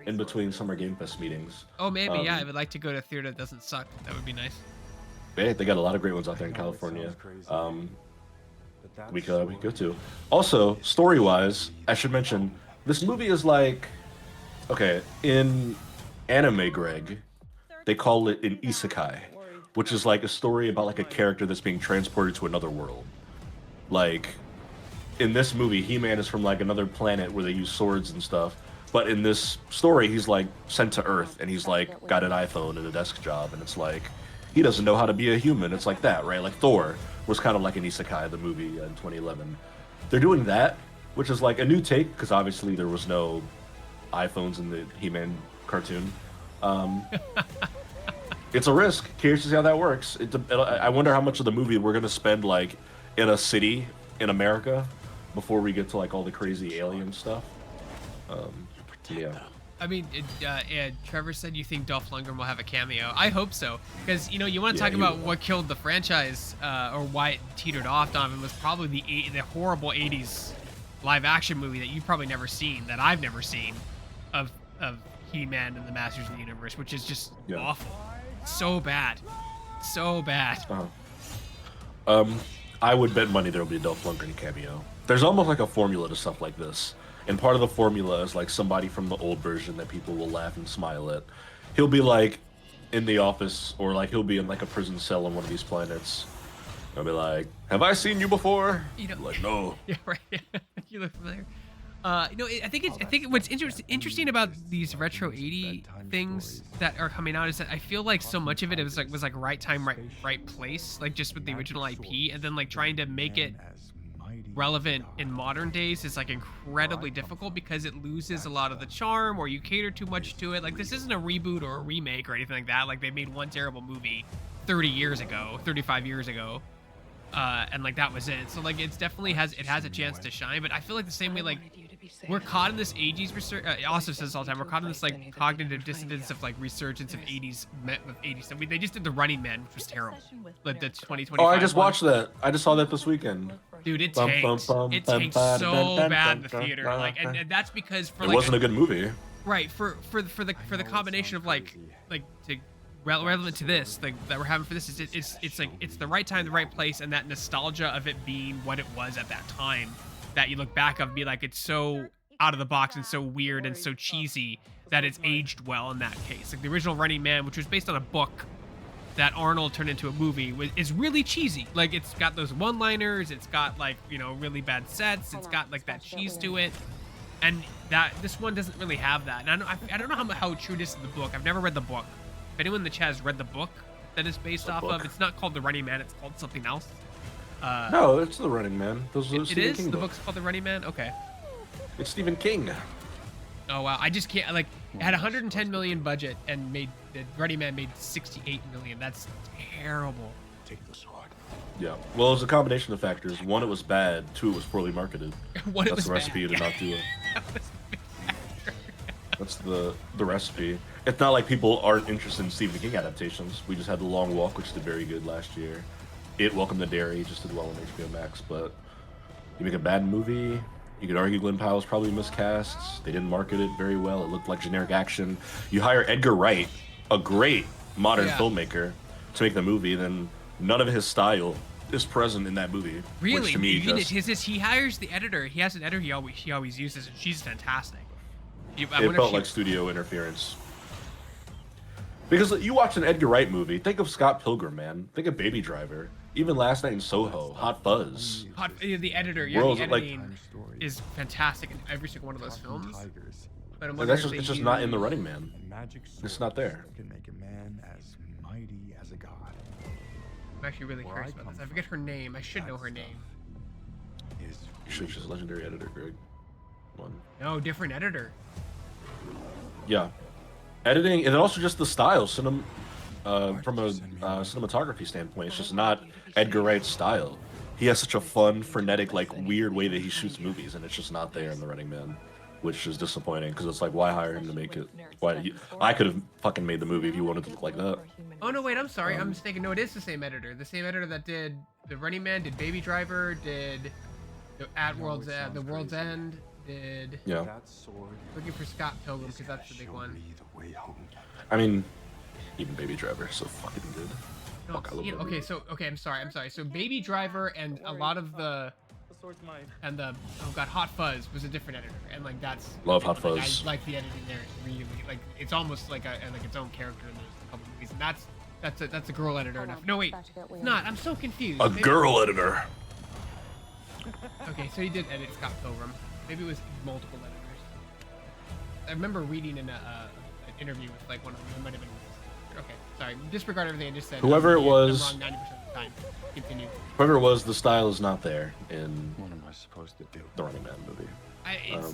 in between Summer Game Fest meetings.
Oh, maybe. Yeah, I would like to go to a theater that doesn't suck. That would be nice.
They got a lot of great ones out there in California. We could go to. Also, story-wise, I should mention this movie is like, okay, in anime, Greg, they call it an isekai, which is like a story about like a character that's being transported to another world. Like, in this movie, He-Man is from like another planet where they use swords and stuff. But in this story, he's like sent to Earth, and he's like got an iPhone and a desk job, and it's like he doesn't know how to be a human. It's like that, right? Like Thor was kind of like an isekai, the movie in 2011. They're doing that, which is like a new take because obviously there was no iPhones in the He-Man cartoon. It's a risk. Curious to see how that works. I wonder how much of the movie we're gonna spend like in a city in America before we get to like all the crazy alien stuff. Yeah.
I mean, Trevor said you think Dolph Lundgren will have a cameo. I hope so, because you know you want to
Yeah,
talk
he
about
will.
what killed the franchise or why it teetered off. Donovan was probably the horrible '80s live-action movie that you've probably never seen, that I've never seen, of He-Man and the Masters of the Universe, which is just
Yeah.
awful, so bad, so bad.
I would bet money there will be a Dolph Lundgren cameo. There's almost like a formula to stuff like this. And part of the formula is like somebody from the old version that people will laugh and smile at. He'll be like in the office, or like he'll be in like a prison cell on one of these planets. He'll be like, "Have I seen you before?"
You know,
Like, no.
Yeah, right. You look familiar. You know, I think what's interesting about these retro 80 things that are coming out is that I feel like so much of it was like right time, right place, like just with the original IP, and then like trying to make it relevant in modern days is like incredibly difficult because it loses a lot of the charm, or you cater too much to it. Like, this isn't a reboot or a remake or anything like that. Like, they made one terrible movie 30 years ago, 35 years ago, and like that was it. So like it's definitely has a chance to shine, but I feel like the same way, like, we're caught in this 80s research. Also says all the time, we're caught in this like cognitive dissonance of like resurgence of 80s stuff. They just did The Running Man, which was terrible. Like the 2025.
Oh, I just watched that. I just saw that this weekend.
Dude, it
Bum,
tanked.
bum, bum,
It
bum,
tanked
bum,
so
bum,
bad in the
bum,
theater.
bum,
Like,
bum.
and that's because for
It
like
wasn't a good movie.
right for the combination of like to relevant to this like that we're having for this is it's like it's the right time, the right place, and that nostalgia of it being what it was at that time that you look back of and be like, it's so out of the box and so weird and so cheesy that it's aged well in that case. Like the original Running Man, which was based on a book that Arnold turned into a movie, is really cheesy. Like, it's got those one-liners, it's got like, you know, really bad sets, it's got like that cheese to it, and that this one doesn't really have that. And I don't know how true this is to the book. I've never read the book. If anyone in the chat has read the book that it's based off of, it's not called The Running Man, it's called something else.
No, it's The Running Man. Those are
It
Stephen
is?
King
The
books.
book's called The Running Man? Okay.
It's Stephen King.
Oh wow, I just can't, like, it had 110 million budget and the Running Man made 68 million. That's terrible.
Yeah. Well, it was a combination of factors. One, it was bad. Two, it was poorly marketed.
One, it
That's
was
the recipe
bad.
to not do it.
That was a big factor.
That's the recipe. It's not like people aren't interested in Stephen King adaptations. We just had The Long Walk, which did very good last year. Welcome to Derry just did well on HBO Max, but you make a bad movie, you could argue Glenn Powell's probably miscast. They didn't market it very well. It looked like generic action. You hire Edgar Wright, a great modern filmmaker, to make the movie, then none of his style is present in that movie.
Really?
Which to me
He hires the editor. He has an editor he always uses, and she's fantastic.
It felt like studio interference. Because you watch an Edgar Wright movie, think of Scott Pilgrim, man. Think of Baby Driver. Even Last Night in Soho, Hot Fuzz.
The editor, the editing is fantastic in every single one of those films. But
it's just not in The Running Man. It's not there.
Can make a man as mighty as a god.
I'm actually really curious about this. I forget her name. I should know her name.
You should. She's a legendary editor, Greg.
No, different editor.
Yeah. Editing, and also just the style, from a cinematography standpoint, it's just not Edgar Wright's style. He has such a fun, frenetic, like weird way that he shoots movies, and it's just not there in The Running Man, which is disappointing because it's like, why hire him to make it? I could have fucking made the movie if you wanted to look like that.
Oh no, wait, I'm sorry, I'm mistaken. No, it is the same editor. The same editor that did The Running Man, did Baby Driver, did The World's End, did Looking for Scott Pilgrim, because that's the big one.
I mean, even Baby Driver, so fucking good.
No, I'm sorry. So Baby Driver and a lot of the Hot Fuzz was a different editor, and like that's
love Hot Fuzz.
I like the editing there. Really, like it's almost like its own character in those couple movies, and that's a girl editor enough. No wait, it's not. I'm so confused.
Girl editor.
Okay, so he did edit Scott Pilgrim. Maybe it was multiple editors. I remember reading in an interview with like one of them. It might have been. Okay, sorry. Disregard everything I just said.
Whoever it was.
I'm wrong 90% of the time. Continue.
Whoever it was, the style is not there in
What am I supposed to do?
The Running Man movie.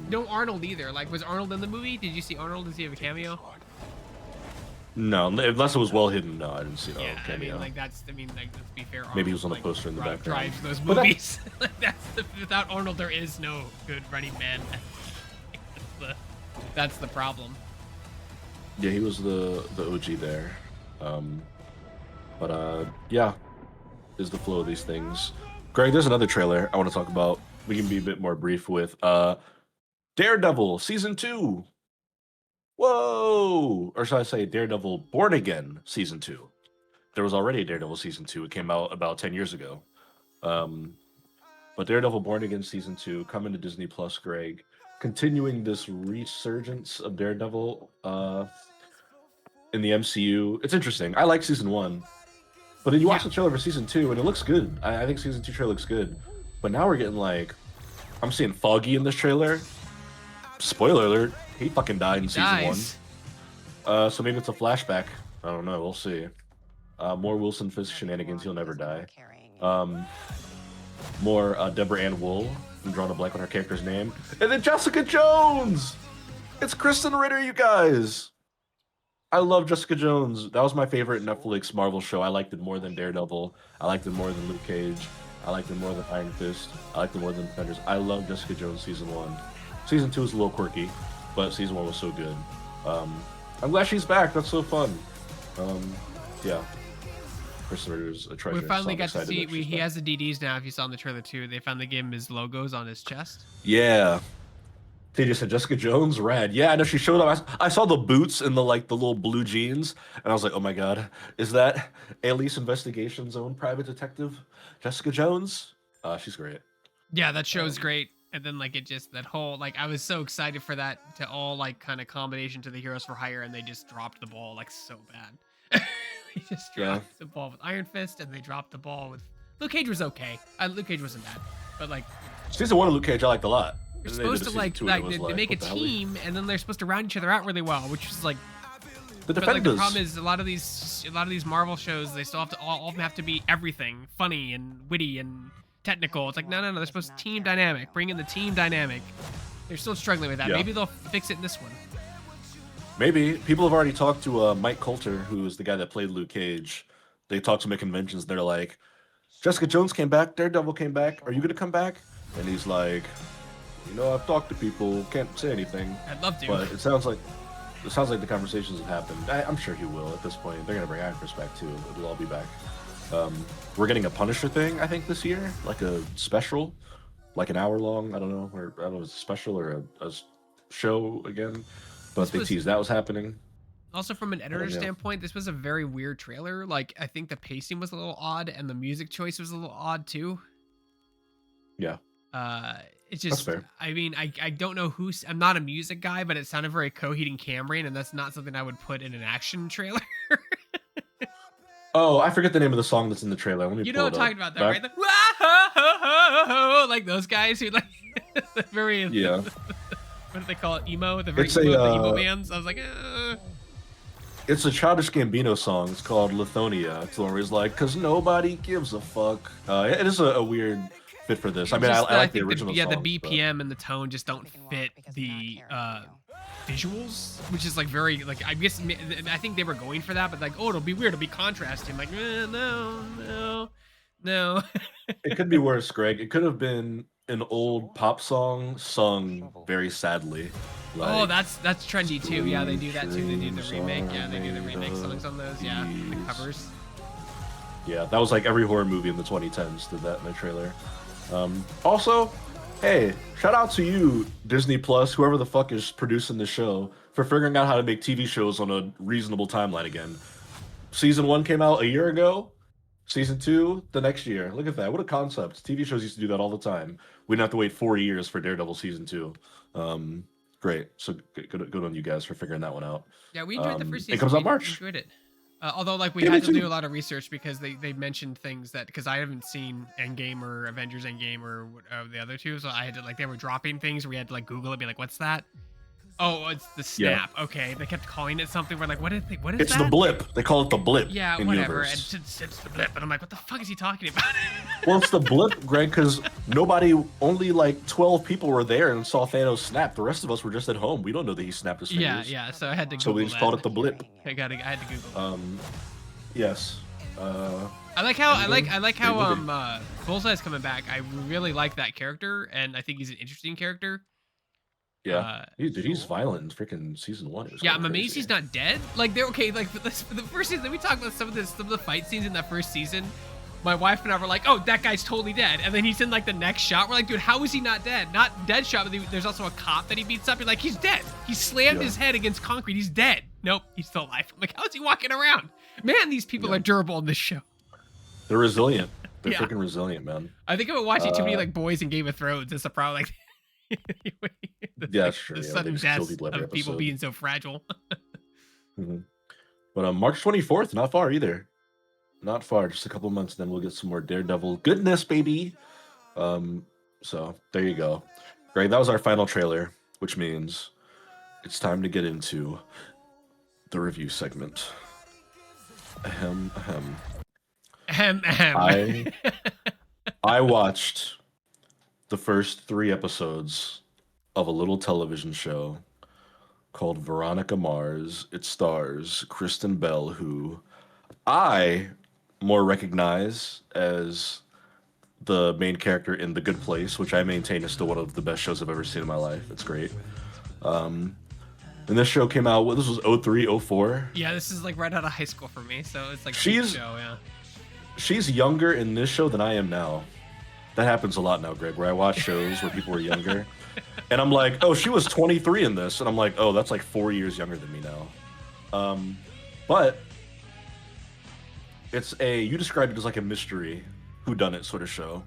No Arnold either. Like, was Arnold in the movie? Did you see Arnold? Does he have a cameo?
No, unless it was well hidden. No, I didn't see no cameo.
I mean, like let's be fair. Arnold,
maybe he was on the poster in the background.
Drives those movies. Without Arnold, there is no good Running Man. That's the problem.
Yeah, he was the OG there. Yeah, is the flow of these things. Greg, there's another trailer I want to talk about. We can be a bit more brief with Daredevil Season 2. Whoa! Or should I say Daredevil Born Again Season 2. There was already a Daredevil Season 2. It came out about 10 years ago. But Daredevil Born Again Season 2 coming to Disney Plus, Greg. Continuing this resurgence of Daredevil in the MCU. It's interesting. I like Season 1. But then you watch the trailer for Season 2 and it looks good. I think Season 2 trailer looks good. But now we're getting like... I'm seeing Foggy in this trailer. Spoiler alert. He fucking died in Season 1. So maybe it's a flashback. I don't know. We'll see. More Wilson Fisk shenanigans. He'll never die. More Deborah Ann Wool. I'm drawing a blank on her character's name. And then Jessica Jones! It's Kristen Ritter, you guys! I love Jessica Jones. That was my favorite Netflix Marvel show. I liked it more than Daredevil. I liked it more than Luke Cage. I liked it more than Iron Fist. I liked it more than Defenders. I love Jessica Jones Season 1. Season 2 is a little quirky, but Season 1 was so good. I'm glad she's back. That's so fun. Yeah. Kristen Ritter's a treasure.
We finally got to see. He has the DDs now. If you saw in the trailer too, they finally gave him his logos on his chest.
Yeah. They just said Jessica Jones, rad. Yeah, I know she showed up. I saw the boots and the little blue jeans, and I was like, oh my god, is that Alice Investigation's own private detective, Jessica Jones? She's great.
Yeah, that show's great. And then that whole I was so excited for that to all kind of combination to the Heroes for Hire, and they just dropped the ball so bad. They just dropped the ball with Iron Fist, and they dropped the ball with Luke Cage was okay. Luke Cage wasn't bad, but
Season 1 of Luke Cage I liked a lot.
They're supposed to they make a team, and then they're supposed to round each other out really well, which is
the Defenders.
But the problem is a lot of these Marvel shows, they still have to all of them have to be everything funny and witty and technical. It's no, they're supposed to team dynamic. Bring in the team dynamic. They're still struggling with that.
Yeah.
Maybe they'll fix it in this one.
Maybe. People have already talked to Mike Coulter, who is the guy that played Luke Cage. They talked to him at conventions. They're like, Jessica Jones came back. Daredevil came back. Are you going to come back? And he's like, You know, I've talked to people, can't say anything,
I'd love to.
but it sounds like the conversations have happened. I'm sure he will at this point. They're gonna bring Iron Fist back too. It'll all be back. We're getting a Punisher thing, I think, this year, like a special, like an hour long. I don't know, or I don't know, if it's a special or a show again. But they teased that was happening.
Also, from an editor
yeah.
standpoint, this was a very weird trailer. Like, I think the pacing was a little odd, and the music choice was a little odd too.
Yeah.
It's just,
fair.
I mean, I don't know I'm not a music guy, but it sounded very Coheed and Cambria, and that's not something I would put in an action trailer.
Oh, I forget the name of the song that's in the trailer. Let me
You
pull
know
it
what I'm talking
up.
about, though, right? Like those guys who like very
Yeah.
What do they call it? Emo? The very
It's
emo,
a,
the emo bands. I was like,
It's a Childish Gambino song. It's called Lithonia. It's the one where he's like, "Cause nobody gives a fuck." It is a weird fit for this. I mean, I like the original
the
songs,
BPM and the tone just don't fit the visuals, which is like very like I think they were going for that, but like, oh, it'll be weird, it'll be contrasting. Like, no.
It could be worse, Greg. It could have been an old pop song sung very sadly.
Oh,
Like,
that's trendy too. Yeah, they do that too. They do the remake. Yeah, they do the remake songs on those. Yeah, the covers.
Yeah, that was like every horror movie in the 2010s did that in their trailer. Also, hey, shout out to you, Disney Plus, whoever the fuck is producing the show, for figuring out how to make TV shows on a reasonable timeline again. Season 1 came out a year ago. Season 2 the next year. Look at that. What a concept. TV shows used to do that all the time. We didn't have to wait 4 years for Daredevil Season 2. Great. So good on you guys for figuring that one out.
Yeah, we enjoyed the first season.
It comes out
We
March.
enjoyed it. Although, like, we
Yeah, me
had to
too.
do a lot of research because they mentioned things that, because I haven't seen Endgame or Avengers Endgame or the other two, so I had to, like, they were dropping things where we had to, like, Google it, be like, what's that? Oh, it's the snap.
Yeah.
Okay, they kept calling it something. We're like, what is that?
It's the blip. They call it the blip.
Yeah,
in
whatever.
universe.
And it's the blip. And I'm like, what the fuck is he talking about?
Well, it's the blip, Greg, because only like 12 people were there and saw Thanos snap. The rest of us were just at home. We don't know that he snapped his fingers.
yeah. So I had to Google
So we just called it the blip.
I had to Google.
Yes.
I like how
Endgame.
Bullseye's coming back. I really like that character, and I think he's an interesting character.
Yeah. He's violent in freaking season 1. It was
Yeah,
kinda
I'm amazed
crazy.
he's not dead. Like, they're okay. Like, for the first season, we talked about some of the fight scenes in that first season. My wife and I were like, oh, that guy's totally dead. And then he's in, like, the next shot. We're like, dude, how is he not dead? Not dead shot, but there's also a cop that he beats up. You're like, he's dead. He slammed his head against concrete. He's dead. Nope, he's still alive. I'm like, how's he walking around? Man, these people are durable in this show.
They're resilient. They're
Yeah.
freaking resilient, man.
I think I've been watching too many, like, boys in Game of Thrones. That's the problem. Like,
Yeah, sure.
The
Yeah,
sudden
they just kill
deaths
people every
of people
episode.
being so fragile.
But March 24th, not far either. Not far, just a couple months, then we'll get some more Daredevil goodness, baby. So there you go. Greg, that was our final trailer, which means it's time to get into the review segment. Ahem, ahem. I watched the first 3 episodes of a little television show called Veronica Mars. It stars Kristen Bell, who I more recognize as the main character in The Good Place, which I maintain is still one of the best shows I've ever seen in my life. It's great. And this show came out, this was 03, 04.
Yeah, this is like right out of high school for me, so it's like
She's-
a show, yeah.
She's younger in this show than I am now. That happens a lot now, Greg, where I watch shows where people are younger. And I'm like, oh, she was 23 in this. And I'm like, oh, that's like 4 years younger than me now. But you described it as like a mystery whodunit sort of show.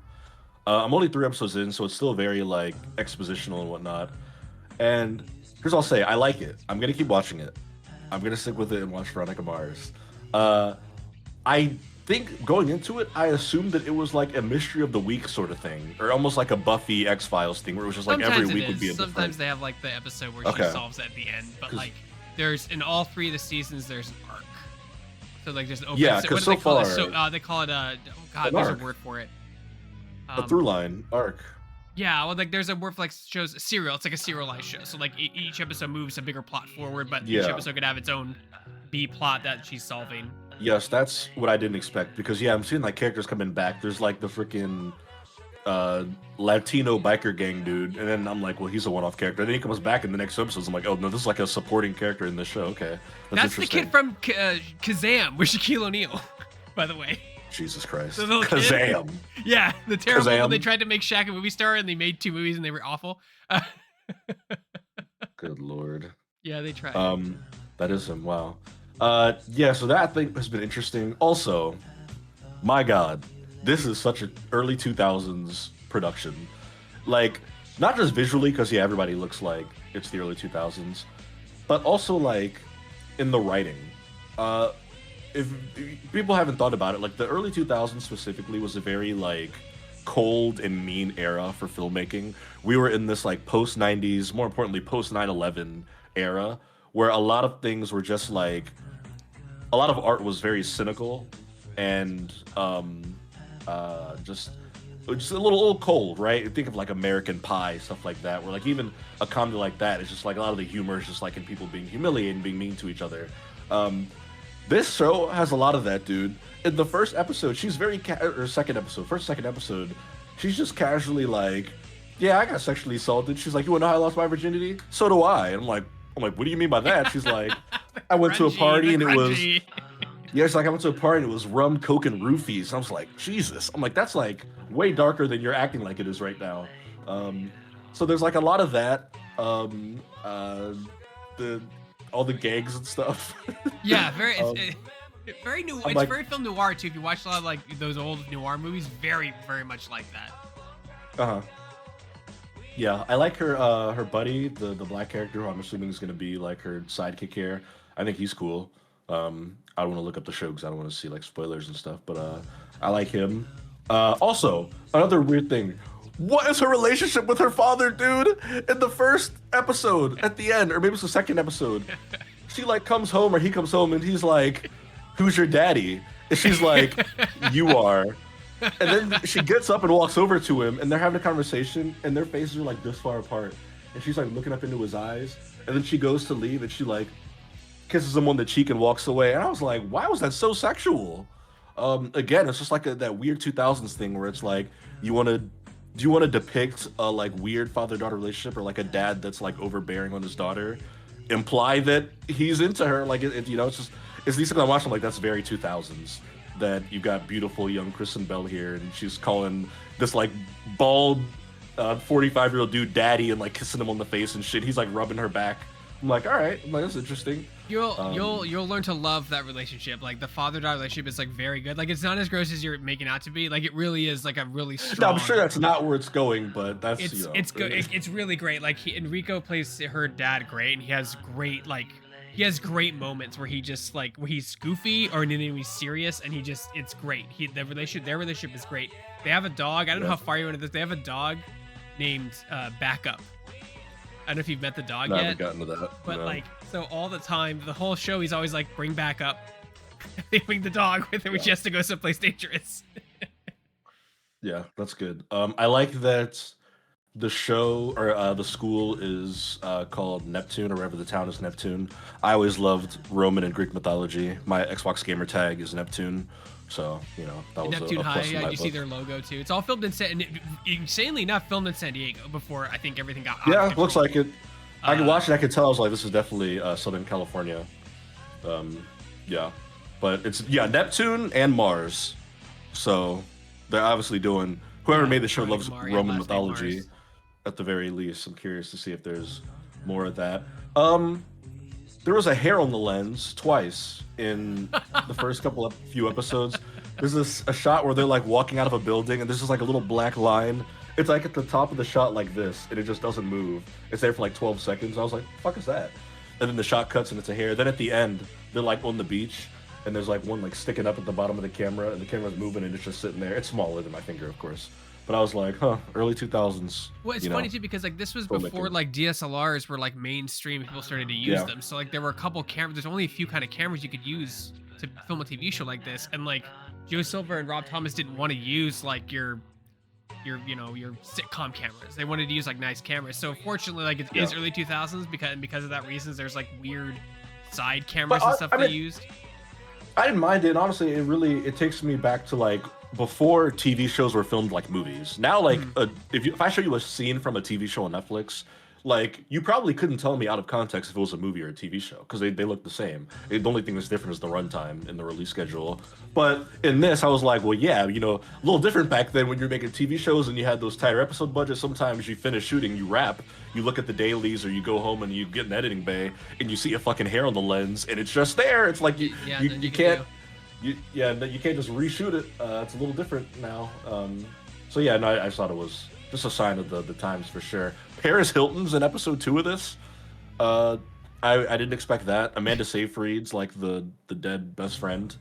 I'm only 3 episodes in, so it's still very like expositional and whatnot. And here's what I'll say, I like it. I'm going to keep watching it. I'm going to stick with it and watch Veronica Mars. I think going into it, I assumed that it was like a mystery of the week sort of thing, or almost like a Buffy X-Files thing, where it was just like every week would be a
Sometimes
different.
they have like the episode where she
Okay.
solves it at the end, but
'Cause-
like there's in all 3 of the seasons there's an arc. So like there's an open.
Yeah,
what
'cause
do
so
they call it?
far-
So they call it oh god,
An
there's
arc.
a word for it.
A through line arc.
Yeah, well, like there's a word for like shows serial. It's like a serialized show. So like each episode moves a bigger plot forward, but each
Yeah.
episode could have its own B plot that she's solving.
Yes, that's what I didn't expect, because I'm seeing like characters coming back. There's like the freaking Latino biker gang dude, and then I'm like, well, he's a one-off character. And then he comes back in the next episodes. I'm like, oh no, this is like a supporting character in this show. Okay,
That's the kid from Kazam with Shaquille O'Neal, by the way.
Jesus Christ,
The little kid.
Kazam.
Yeah, the terrible
Kazam.
one. They tried to make Shaq a movie star, and they made 2 movies, and they were awful.
Good lord.
Yeah, they tried.
That is him. Wow. Yeah. So that I think has been interesting. Also, my God, this is such an early 2000s production. Like, not just visually, because yeah, everybody looks like it's the early 2000s, but also like in the writing. If people haven't thought about it, like the early 2000s specifically was a very like cold and mean era for filmmaking. We were in this like post 90s, more importantly post 9/11 era, where a lot of things were just like a lot of art was very cynical and just a little cold, right? Think of like American Pie, stuff like that, where like even a comedy like that is just like a lot of the humor is just like in people being humiliated and being mean to each other. This show has a lot of that, dude. In the first episode, she's very or second episode, she's just casually like, yeah, I got sexually assaulted. She's like, you wanna know how I lost my virginity? So do I. And I'm like, what do you mean by that? She's like, I went to a party and it was yeah, it's like I went to a party and it was rum, coke, and roofies. I was like, Jesus. I'm like, that's like way darker than you're acting like it is right now. So there's like a lot of that. All the gags and stuff.
Yeah, very. Very new. It's
like,
very film noir too. If you watch a lot of like those old noir movies, very much like that.
Yeah, I like her buddy, the black character, who I'm assuming is gonna be like her sidekick here. I think he's cool. I don't want to look up the show because I don't want to see like spoilers and stuff, but I like him. Also, another weird thing. What is her relationship with her father, dude? In the first episode, at the end, or maybe it's the second episode, she like comes home or he comes home and he's like, "Who's your daddy?" And she's like, "You are." And then she gets up and walks over to him, and they're having a conversation, and their faces are like this far apart, and she's like looking up into his eyes, and then she goes to leave, and she like kisses him on the cheek and walks away, and I was like, why was that so sexual? Again, it's just like that weird 2000s thing where it's like, do you want to depict a like weird father-daughter relationship or like a dad that's like overbearing on his daughter, imply that he's into her, like it's just it's these things I'm watching, like that's very 2000s, that you got beautiful young Kristen Bell here and she's calling this like bald 45-year-old dude daddy and like kissing him on the face and shit. He's like rubbing her back. I'm like, all right, I'm like, that's interesting.
You'll learn to love that relationship. Like the father-daughter relationship is like very good. Like it's not as gross as you're making out to be. Like it really is like a really strong.
No, I'm sure that's not where it's going, but that's
it's good. It's really great. Like Enrico plays her dad great, and he has great moments where he just like where he's goofy or then he's serious, and it's great. Their relationship is great. They have a dog. I don't know how far you went into this. They have a dog named Backup. I don't know if you've met the dog yet.
I haven't gotten to that.
But
no.
like, so all the time, the whole show, he's always like, bring back up. They bring the dog with him when she has to go someplace dangerous.
Yeah, that's good. I like that the show or the school is called Neptune, or wherever the town is Neptune. I always loved Roman and Greek mythology. My Xbox gamer tag is Neptune. So, that was
Neptune
a
High,
plus in
yeah,
my
you see
book.
their logo too. It's all filmed in insanely enough, filmed in San Diego before I think everything got
Yeah,
out of control.
looks like it. I could watch it. I could tell. I was like, this is definitely Southern California. Yeah, but it's Neptune and Mars. So they're obviously doing. Whoever made the show loves Roman mythology, at the very least. I'm curious to see if there's more of that. There was a hair on the lens twice in the first few episodes. There's a shot where they're like walking out of a building, and there's just like a little black line. It's like at the top of the shot like this, and it just doesn't move. It's there for like 12 seconds. I was like, the fuck is that? And then the shot cuts and it's a hair. Then at the end, they're like on the beach, and there's like one like sticking up at the bottom of the camera, and the camera's moving, and it's just sitting there. It's smaller than my finger, of course. But I was like, early 2000s.
Well, it's funny too because like this was before like DSLRs were like mainstream and people started to use them. So like there were a couple cameras. There's only a few kind of cameras you could use to film a TV show like this. And like Joe Silver and Rob Thomas didn't want to use like your sitcom cameras. They wanted to use like nice cameras. So fortunately, like it is early 2000s because of that reason. There's like weird side cameras and stuff they used.
I didn't mind it. Honestly, it takes me back to like before TV shows were filmed like movies. Now, like,
Mhm.
if I show you a scene from a TV show on Netflix, like you probably couldn't tell me out of context if it was a movie or a TV show because they look the same. The only thing that's different is the runtime and the release schedule. But in this, I was like, well, yeah, a little different back then when you're making TV shows and you had those tighter episode budgets. Sometimes you finish shooting, you wrap, you look at the dailies, or you go home and you get an editing bay and you see a fucking hair on the lens and it's just there. It's like
Yeah,
you,
then
you
you can
can't
do.
you can't just reshoot it. It's a little different now. So yeah, no, I just thought it was just a sign of the times for sure. Paris Hilton's in episode 2 of this. Uh, I didn't expect that. Amanda Seyfried's like the dead best friend,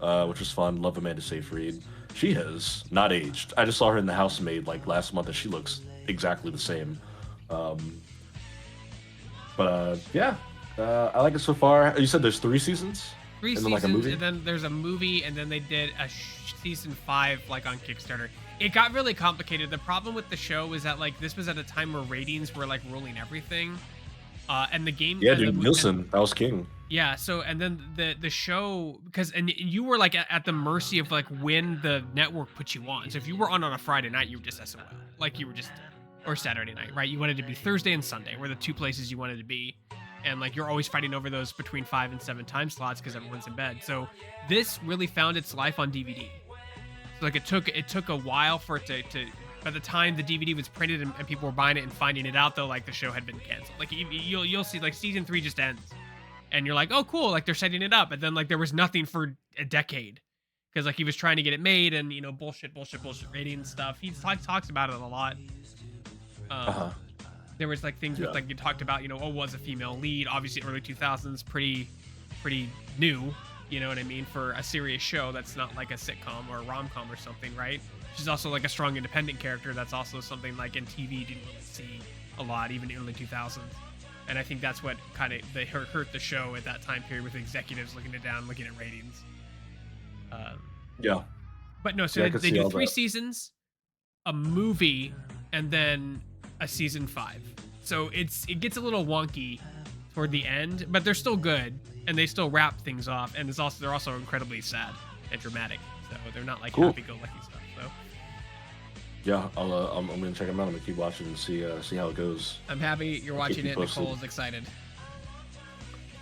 which was fun. Love Amanda Seyfried. She has not aged. I just saw her in The Housemaid like last month, and she looks exactly the same. Um, but yeah, I like it so far. You said there's 3 seasons,
Three
and then like a
seasons,
movie.
and then there's a movie, and then they did a season 5 like on Kickstarter. It got really complicated. The problem with the show is that like this was at a time where ratings were like ruling everything, and the game.
Yeah,
and
dude, Nielsen, that was king.
yeah, so and then the show, because and you were like at the mercy of like when the network put you on. So if you were on a Friday night, you were just SOL, like you were just, or Saturday night, right? You wanted to be Thursday and Sunday were the 2 places you wanted to be, and like you're always fighting over those between 5 and 7 time slots because everyone's in bed. So this really found its life on DVD. So like it took a while for it to by the time the DVD was printed and people were buying it and finding it out, though, like the show had been canceled. Like you'll see like season 3 just ends, and you're like, oh cool, like they're setting it up, and then like there was nothing for a decade because like he was trying to get it made, and bullshit rating stuff. He talks about it a lot.
Uh-huh.
There was like things with
Yeah.
like you talked about, was a female lead, obviously early 2000s, pretty new. You know what I mean, for a serious show that's not like a sitcom or a rom-com or something, right? She's also like a strong independent character. That's also something like in TV you didn't really see a lot, even early 2000s. And I think that's what kind of hurt the show at that time period, with executives looking it down, looking at ratings.
Yeah.
But no, so
Yeah, I
they,
could
they
see
do
all
3
that.
seasons, a movie, and then a season 5. So it gets a little wonky toward the end, but they're still good, and they still wrap things off. And they're also incredibly sad and dramatic. So they're not like
Cool.
happy-go-lucky stuff. So
Yeah, I'm gonna check them out. I'm gonna keep watching and see how it goes.
I'm happy you're watching
you
it.
posted.
Nicole is excited.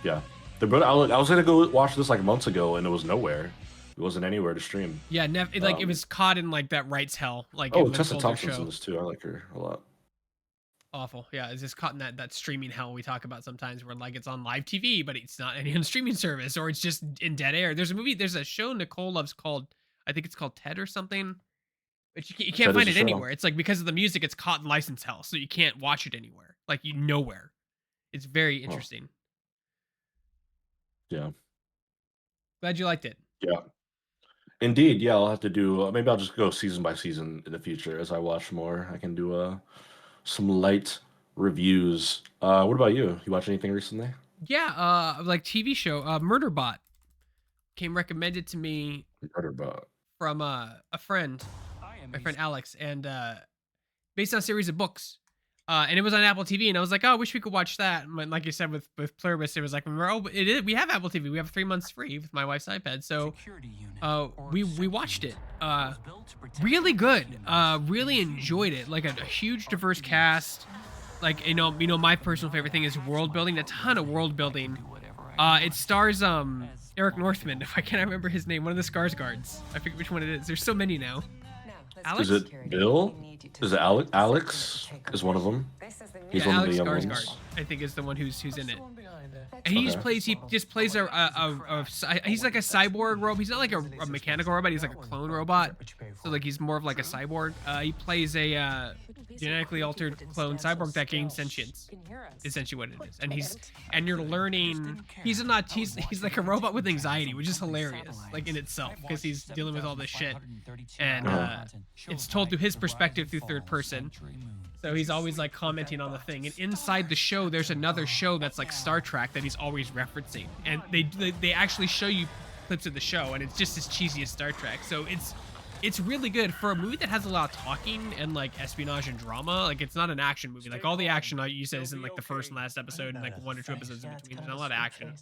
Yeah, I was gonna go watch this like months ago, and it was nowhere. It wasn't anywhere to stream.
Yeah, it was caught in like that rights hell. Like
Oh,
when
Tessa
Boulder
Thompson's
show.
in this too. I like her a lot.
Awful. Yeah, it's just caught in that streaming hell we talk about sometimes, where like it's on live TV, but it's not any on streaming service, or it's just in dead air. There's a show Nicole loves called, I think it's called Ted or something, but you can't
Ted is
find
a
it
show.
anywhere. It's like because of the music, it's caught in license hell, so you can't watch it anywhere. Like nowhere. It's very interesting.
Yeah,
Glad you liked it.
yeah, indeed. Yeah, I'll have to do. Maybe I'll just go season by season in the future as I watch more. I can do some light reviews. What about you? You watch anything recently?
Yeah, like TV show, Murderbot came recommended to me
Heard about.
from a friend, my friend Alex, and based on a series of books. And it was on Apple TV, and I was like, "Oh, I wish we could watch that." And like you said with Pluribus, it was like, "Oh, we have Apple TV. We have 3 months free with my wife's iPad." So, we watched it. Really good. Really enjoyed it. Like a huge diverse cast. Like my personal favorite thing is world building. A ton of world building. It stars Eric Northman. If I can't remember his name, one of the Skarsgårds. I forget which one it is. There's so many now. Alex?
Is it Bill? Is it Alex? Alex is one of them. He's
Yeah,
one of the
Alex
young
Skarsgård,
ones.
I think, is the one who's in it. And he just plays he's like a cyborg robot. He's not like a mechanical robot. He's like a clone robot. So like he's more of like a cyborg. He plays a genetically altered clone cyborg that gains sentience. Essentially what it is. And you're learning. He's like a robot with anxiety, which is hilarious, like in itself, because he's dealing with all this shit. And it's told through his perspective through third person. So he's always like commenting on the thing, and inside the show there's another show that's like Star Trek that he's always referencing, and they actually show you clips of the show, and it's just as cheesy as Star Trek. So it's really good for a movie that has a lot of talking and like espionage and drama. Like it's not an action movie. Like all the action you said is in like the first and last episode, and like 1 or 2 episodes in between. There's not a lot of action.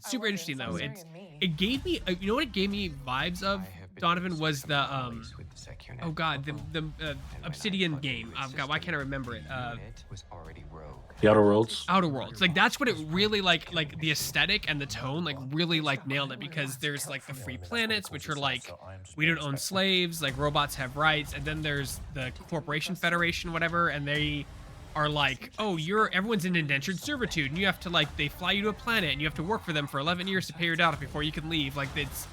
Super interesting though. It gave me, you know what it gave me vibes of? Donovan was the oh god, the Obsidian game. God, why can't I remember it?
The Outer Worlds.
Outer Worlds. Like that's what it really like the aesthetic and the tone like really like nailed it, because there's like the free planets, which are like we don't own slaves, like robots have rights, and then there's the Corporation Federation, whatever, and they are like, oh, everyone's in indentured servitude, and you have to like they fly you to a planet and you have to work for them for 11 years to pay your dowry before you can leave. Like it's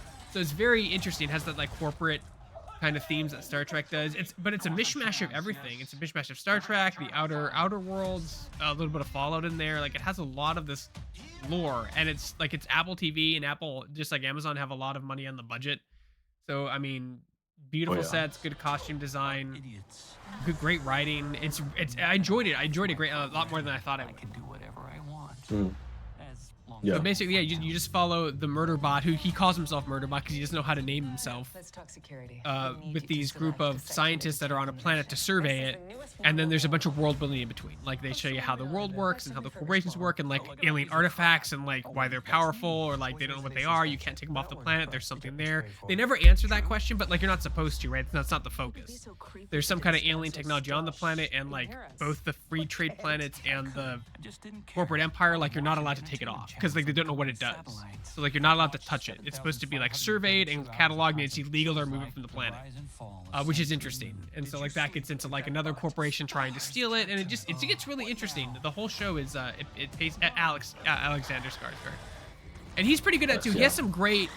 very interesting. It has that like corporate kind of themes that Star Trek does. But it's a mishmash of everything. It's a mishmash of Star Trek, the outer worlds, a little bit of Fallout in there. Like it has a lot of this lore, and it's Apple TV, and Apple, just like Amazon, have a lot of money on the budget. So I mean, beautiful sets, good costume design, great writing. I enjoyed it. I enjoyed it a lot more than I thought I would.
I can do whatever I want.
Yeah.
So basically, yeah, you just follow the Murderbot, who he calls himself Murderbot because he doesn't know how to name himself.
Let's talk security.
With these group of scientists that are on a planet to survey it, and then there's a bunch of world building in between. Like they show you how the world works and how the corporations work, and like alien artifacts, and like why they're powerful, or like they don't know what they are. You can't take them off the planet. There's something there. They never answer that question, but like you're not supposed to, right? That's not the focus. There's some kind of alien technology on the planet, and like both the free trade planets and the corporate empire, like you're not allowed to take it off because like they don't know what it does. So like you're not allowed to touch it. It's supposed to be like surveyed and cataloged, and it's illegal to remove it from the planet, which is interesting. And so like that gets into like another corporation trying to steal it, and it gets really interesting. The whole show is it pays Alexander Skarsgård, and he's pretty good at it too. He has some great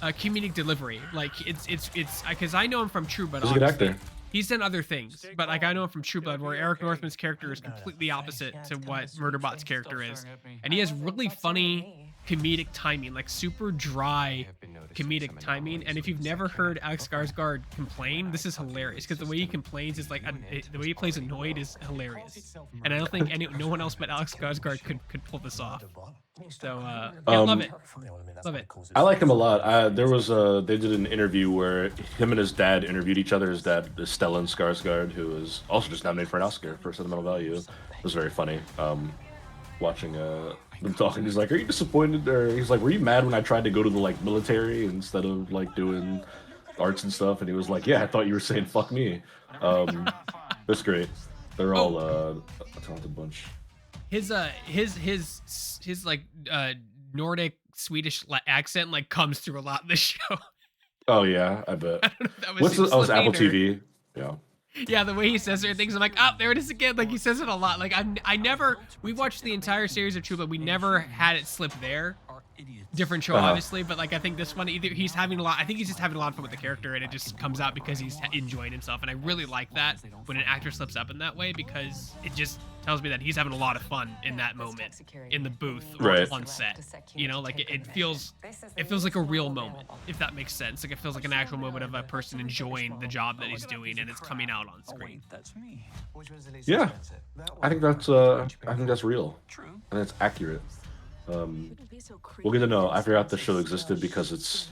comedic delivery. Like it's because I know him from True Blood.
He's a good actor.
He's done other things, but like I know him from True Blood, where Eric Northman's character is completely opposite to what Murderbot's character is, and he has really funny comedic timing, like super dry comedic timing. And if you've never heard Alex Skarsgård complain, this is hilarious, because the way he complains is like the way he plays annoyed is hilarious, and I don't think no one else but Alex Skarsgård could pull this off. So yeah, love it.
I like him a lot. They did an interview where him and his dad interviewed each other. His dad is Stellan Skarsgård, who is also just nominated for an Oscar for Sentimental Value. It was very funny. Watching them talking, he's like, "Are you disappointed?" Or he's like, "Were you mad when I tried to go to the like military instead of like doing arts and stuff?" And he was like, "Yeah, I thought you were saying fuck me." That's great. They're all a talented bunch.
His like Nordic Swedish accent like comes through a lot in the show.
Oh yeah, I bet.
I don't know if that was
What's Apple TV? Yeah.
Yeah, the way he says certain things, I'm like, oh, there it is again. Like he says it a lot. Like we watched the entire series of True Blood. We never had it slip there. Different show, obviously, but like I think this one, either he's having a lot. I think he's just having a lot of fun with the character, and it just comes out because he's enjoying himself. And I really like that when an actor slips up in that way, because it just tells me that he's having a lot of fun in that moment in the booth or on set. You know, like it feels like a real moment, if that makes sense. Like it feels like an actual moment of a person enjoying the job that he's doing, and it's coming out on screen.
Yeah, I think that's real. And it's accurate. We'll get to know. I forgot the show existed because it's,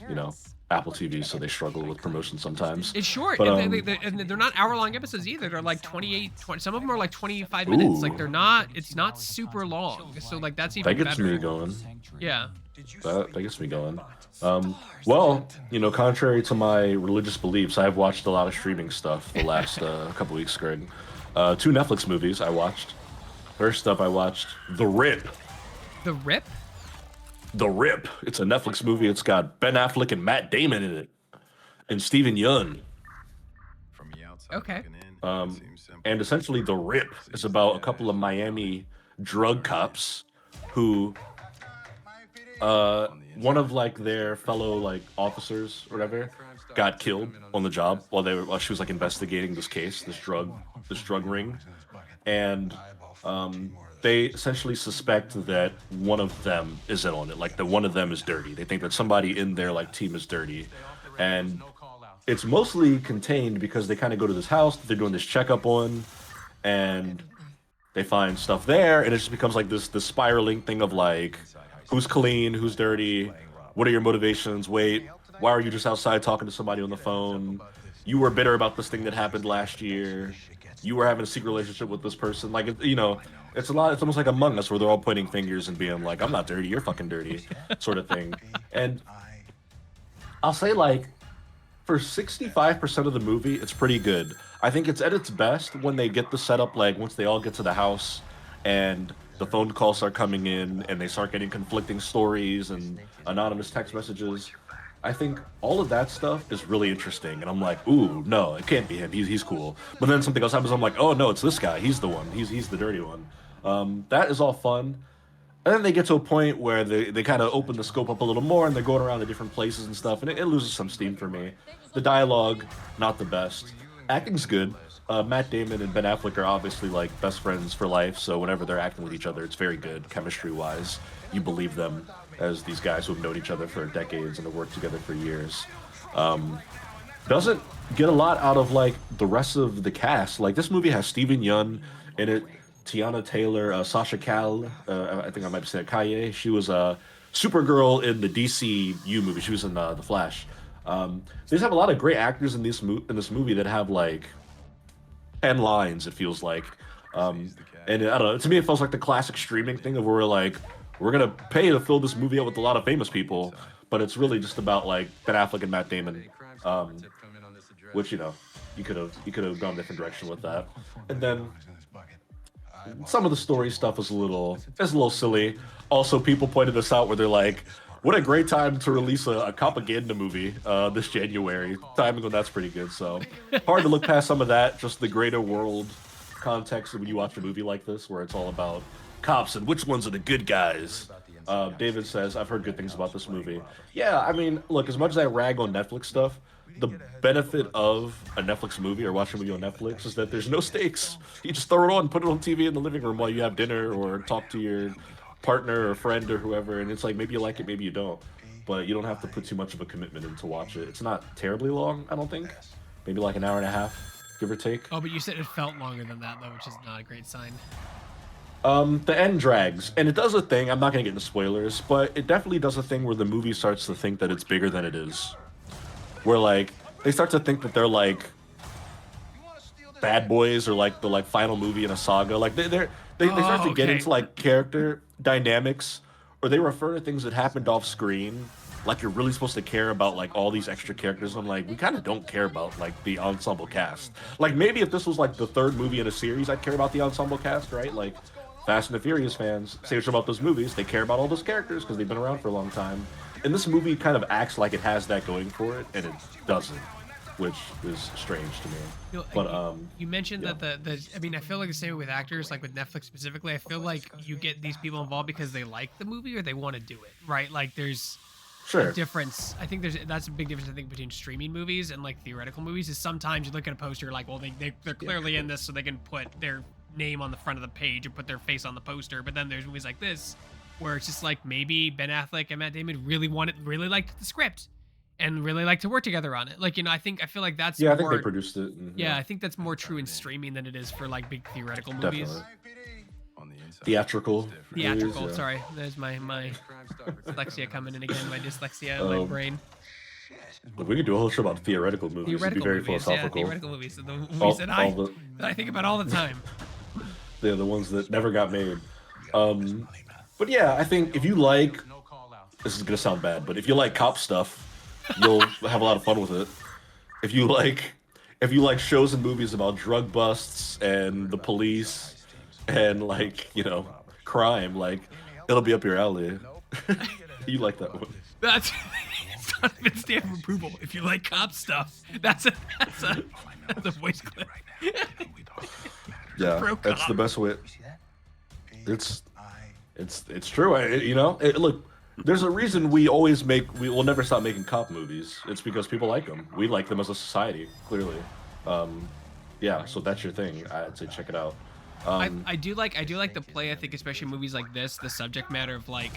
Apple TV, so they struggle with promotion sometimes.
It's short,
but,
and they're not hour-long episodes either. They're like 20, some of them are like 25 minutes. Like it's not super long. So like that's even better.
That gets me going.
Yeah.
That gets me going. Well, contrary to my religious beliefs, I've watched a lot of streaming stuff the last couple weeks, Greg. 2 Netflix movies I watched. First up, I watched The Rip.
The Rip?
The Rip. It's a Netflix movie. It's got Ben Affleck and Matt Damon in it, and Steven Yeun.
Okay.
And essentially, The Rip is about a couple of Miami drug cops who, one of like their fellow like officers or whatever, got killed on the job while she was like investigating this case, this drug ring, and they essentially suspect that one of them is in on it, like that one of them is dirty. They think that somebody in their like team is dirty, and it's mostly contained because they kind of go to this house that they're doing this checkup on, and they find stuff there, and it just becomes like this spiraling thing of like, who's clean, who's dirty, what are your motivations? Wait, why are you just outside talking to somebody on the phone? You were bitter about this thing that happened last year. You were having a secret relationship with this person. Like, it's almost like Among Us, where they're all pointing fingers and being like, I'm not dirty, you're fucking dirty, sort of thing. And I'll say, like, For 65% of the movie, it's pretty good. I think it's at its best when they get the setup, like once they all get to the house and the phone calls start coming in and they start getting conflicting stories and anonymous text messages. I think all of that stuff is really interesting. And I'm like, ooh, no, it can't be him. He's cool. But then something else happens. I'm like, oh no, it's this guy. He's the one. He's the dirty one. That is all fun. And then they get to a point where they kind of open the scope up a little more and they're going around to different places and stuff, and it loses some steam for me. The dialogue, not the best. Acting's good. Matt Damon and Ben Affleck are obviously like best friends for life, so whenever they're acting with each other, it's very good chemistry wise. You believe them as these guys who have known each other for decades and have worked together for years. Doesn't get a lot out of like the rest of the cast. Like this movie has Steven Yeun in it, Tiana Taylor, Sasha Cal, I think I might be saying Kaye. She was Supergirl in the DCU movie. She was in The Flash. They just have a lot of great actors in this movie that have like 10 lines. It feels like, and I don't know. To me, it feels like the classic streaming thing of where we're gonna pay to fill this movie out with a lot of famous people, but it's really just about like Ben Affleck and Matt Damon, which you could have gone a different direction with that, and then. Some of the story stuff is a little silly. Also, people pointed this out where they're like, "What a great time to release a propaganda movie this January." Timing on that's pretty good. So hard to look past some of that. Just the greater world context when you watch a movie like this, where it's all about cops and which ones are the good guys. David says, "I've heard good things about this movie." Yeah, I mean, look, as much as I rag on Netflix stuff, the benefit of a Netflix movie or watching a movie on Netflix is that there's no stakes. You just throw it on, put it on TV in the living room while you have dinner or talk to your partner or friend or whoever, and it's like maybe you like it, maybe you don't. But you don't have to put too much of a commitment in to watch it. It's not terribly long, I don't think. Maybe like an hour and a half, give or take.
Oh, but you said it felt longer than that, though, which is not a great sign.
The end drags, and it does a thing. I'm not gonna get into spoilers, but it definitely does a thing where the movie starts to think that it's bigger than it is. Where like they start to think that they're like Bad Boys or like the final movie in a saga. Like they start to get into like character dynamics, or they refer to things that happened off screen. Like you're really supposed to care about like all these extra characters. I'm like, we kind of don't care about like the ensemble cast. Like maybe if this was like the third movie in a series, I'd care about the ensemble cast, right? Like Fast and the Furious fans say what's about those movies. They care about all those characters because they've been around for a long time. And this movie kind of acts like it has that going for it, and it doesn't, which is strange to me. But
you mentioned that I mean, I feel like the same with actors, like with Netflix specifically. I feel like you get these people involved because they like the movie or they want to do it, right? Like there's a difference. I think that's a big difference. I think between streaming movies and like theoretical movies is sometimes you look at a poster, you're like, well, they're clearly in this, so they can put their name on the front of the page or put their face on the poster. But then there's movies like this, where it's just like maybe Ben Affleck and Matt Damon really liked the script and really liked to work together on it. Like, I feel like that's
I think they produced it.
Yeah, I think that's more true in streaming than it is for like big theoretical movies.
Definitely. Theatrical. Movies, yeah.
Sorry, there's my dyslexia coming in again. My dyslexia in my brain.
Look, we could do a whole show about theoretical movies. It'd be very philosophical.
Yeah, theoretical movies. The movies that I think about all the time.
They're the ones that never got made. But yeah, I think if you like, this is gonna sound bad, but if you like cop stuff, you'll have a lot of fun with it. If you like shows and movies about drug busts and the police and like crime, like it'll be up your alley. You like that one?
That's it's not even stamp of approval. If you like cop stuff, that's a voice clip.
Yeah, that's the best way. It's true. Look, there's a reason we will never stop making cop movies. It's because people like them. We like them as a society, clearly. Yeah, so that's your thing. I'd say check it out.
I do like the play. I think especially movies like this, the subject matter of like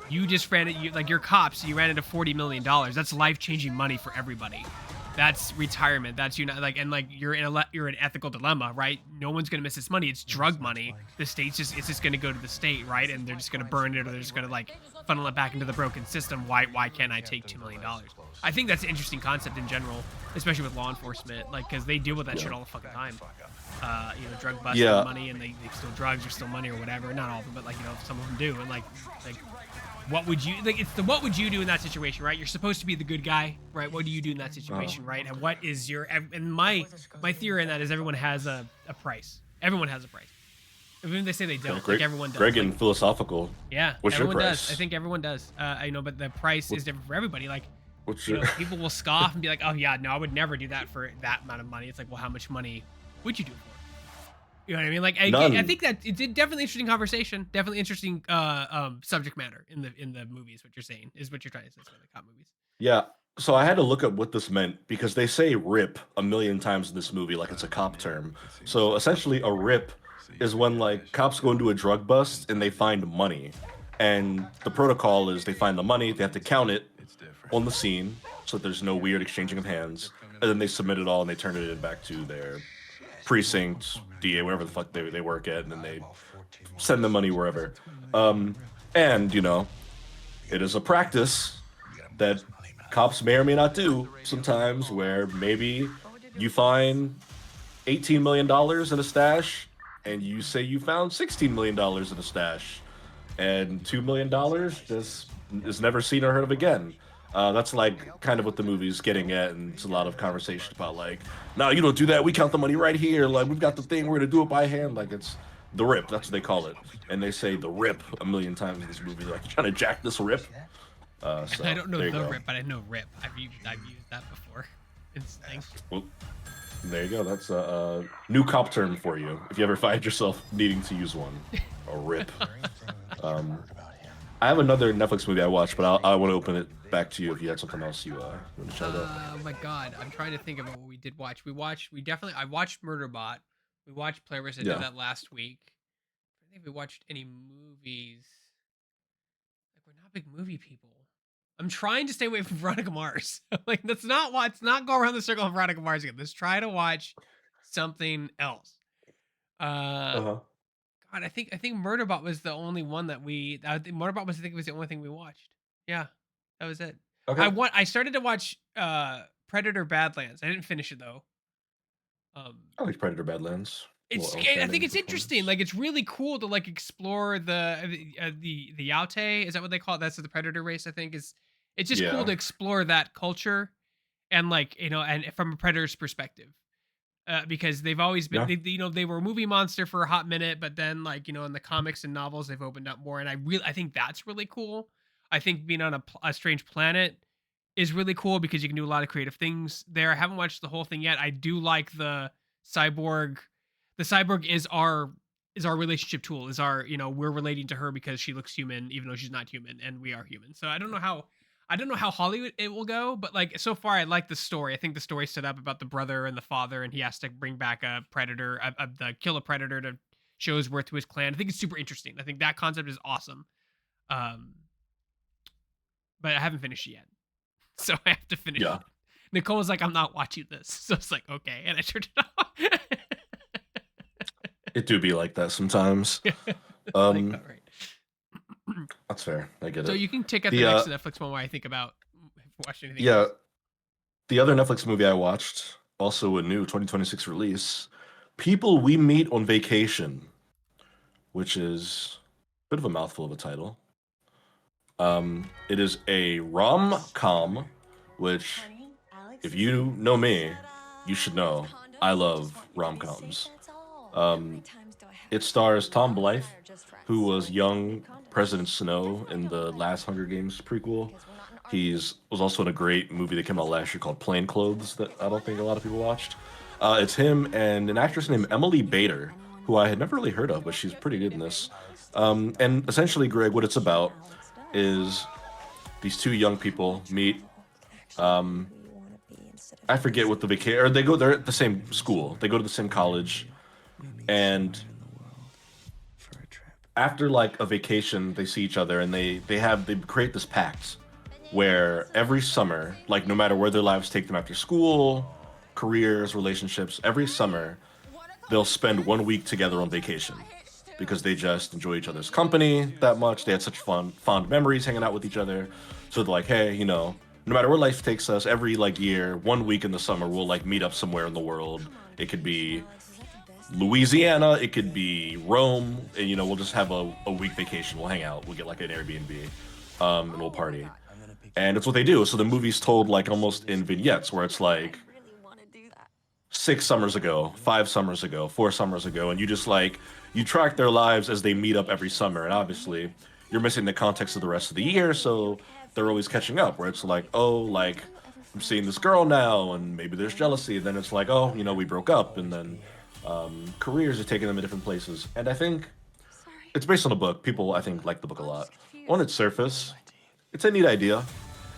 you just you're cops. You ran into $40 million. That's life-changing money for everybody. That's retirement. That's you're in an ethical dilemma, right? No one's gonna miss this money. It's drug money. The state's it's just gonna go to the state, right? And they're just gonna burn it, or they're just gonna like funnel it back into the broken system. Why can't I take $2 million? I think that's an interesting concept in general, especially with law enforcement, like because they deal with that shit all the fucking time. drug bust
Yeah.
money, and they steal drugs or steal money or whatever. Not all of them, but like some of them do. And like what would you like? It's the what would you do in that situation, right? You're supposed to be the good guy, right? What do you do in that situation, right? And what is your and my theory in that is everyone has a price. Everyone has a price. Even if they say they don't, like everyone does.
Greg
like,
and philosophical.
yeah,
What's your
everyone
price?
does. I think everyone does. I know, but the price is different for everybody. Like,
What's
you
your
know, people will scoff and be like, "Oh yeah, no, I would never do that for that amount of money." It's like, well, how much money would you do it for? You know what I mean? Like, I
None.
think that it's definitely interesting conversation, definitely interesting subject matter in the movies. What you're saying is what you're trying to say. The cop movies.
Yeah. So I had to look up what this meant because they say "rip" a million times in this movie, like it's a cop term. So essentially, a rip is when like cops go into a drug bust and they find money, and the protocol is they find the money, they have to count it on the scene so that there's no weird exchanging of hands, and then they submit it all and they turn it in back to their precinct, DA, wherever the fuck they work at, and then they send the money wherever. And you know, it is a practice that cops may or may not do sometimes, where maybe you find $18 million in a stash and you say you found $16 million in a stash, and $2 million just is never seen or heard of again. That's like kind of what the movie's getting at, and it's a lot of conversation about like, no, you don't do that. We count the money right here. Like we've got the thing. We're gonna do it by hand. Like it's the rip. That's what they call it, and they say the rip a million times in this movie. Like you're trying to jack this rip. So,
I don't know
there
the
you go.
rip, but I know rip. I've used that before. It's like,
Well, there you go. That's a new cop term for you. If you ever find yourself needing to use one, a rip. I have another Netflix movie I watched, but I want to open it back to you if you had something else you want to shout out.
oh my god, I'm trying to think about what we did watch. I watched Murderbot. We watched Playlist. I
Yeah.
did that last week. I don't think we watched any movies. Like we're not big movie people. I'm trying to stay away from Veronica Mars. Like let's not go around the circle of Veronica Mars again. Let's try to watch something else.
Uh-huh.
God, I think Murderbot was the only one that Murderbot was the only thing we watched. Yeah, that was it.
Okay.
I started to watch Predator Badlands. I didn't finish it though.
I like Predator Badlands.
It's
Little Elle
I think
Shannon's
it's interesting.
performance.
Like it's really cool to like explore the Yaute. Is that what they call it? That's the Predator race. I think is. It's just cool
Yeah.
to explore that culture, and like and from a Predator's perspective. Because they've always been,
Yeah.
they were a movie monster for a hot minute, but then like in the comics and novels they've opened up more, and I think that's really cool. I think being on a strange planet is really cool because you can do a lot of creative things there. I haven't watched the whole thing yet. I do like the cyborg. The cyborg is our relationship tool. Is our we're relating to her because she looks human even though she's not human, and we are human. So I don't know how Hollywood it will go, but like so far I like the story. I think the story set up about the brother and the father, and he has to bring back a predator, kill a predator to show his worth to his clan. I think it's super interesting. I think that concept is awesome. But I haven't finished it yet, so I have to finish
Yeah.
it. Nicole was like, "I'm not watching this," so it's like, okay, and I turned it off.
It do be like that sometimes.
Like, all right.
That's fair. I get
So
it.
you can take out
The,
the next Netflix one while I think about if I watched anything.
Yeah.
else.
The other Netflix movie I watched, also a new 2026 release, People We Meet on Vacation, which is a bit of a mouthful of a title. It is a rom-com, which, if you know me, you should know I love rom-coms. It stars Tom Blythe, who was young President Snow in the last Hunger Games prequel. Was also in a great movie that came out last year called Plain Clothes that I don't think a lot of people watched. It's him and an actress named Emily Bader, who I had never really heard of, but she's pretty good in this. And essentially, Greg, what it's about is these two young people meet. I forget what the vacation, or they're at the same school. They go to the same college, and after like a vacation, they see each other, and they create this pact where every summer, like no matter where their lives take them after school, careers, relationships, every summer they'll spend 1 week together on vacation because they just enjoy each other's company that much. They had such fond memories hanging out with each other. So they're like, hey, no matter where life takes us, every like year, 1 week in the summer, we'll like meet up somewhere in the world. It could be Louisiana, it could be Rome, and we'll just have a week vacation. We'll hang out. We'll get like an Airbnb, and we'll party. And it's what they do. So the movie's told like almost in vignettes, where it's like 6 summers ago, 5 summers ago, 4 summers ago, and you just like you track their lives as they meet up every summer. And obviously, you're missing the context of the rest of the year, so they're always catching up. Where it's like, oh, like I'm seeing this girl now, and maybe there's jealousy. Then it's like, oh, we broke up, and then careers are taking them in different places. And I think it's based on a book. People, I think, like the book a lot. On its surface, it's a neat idea.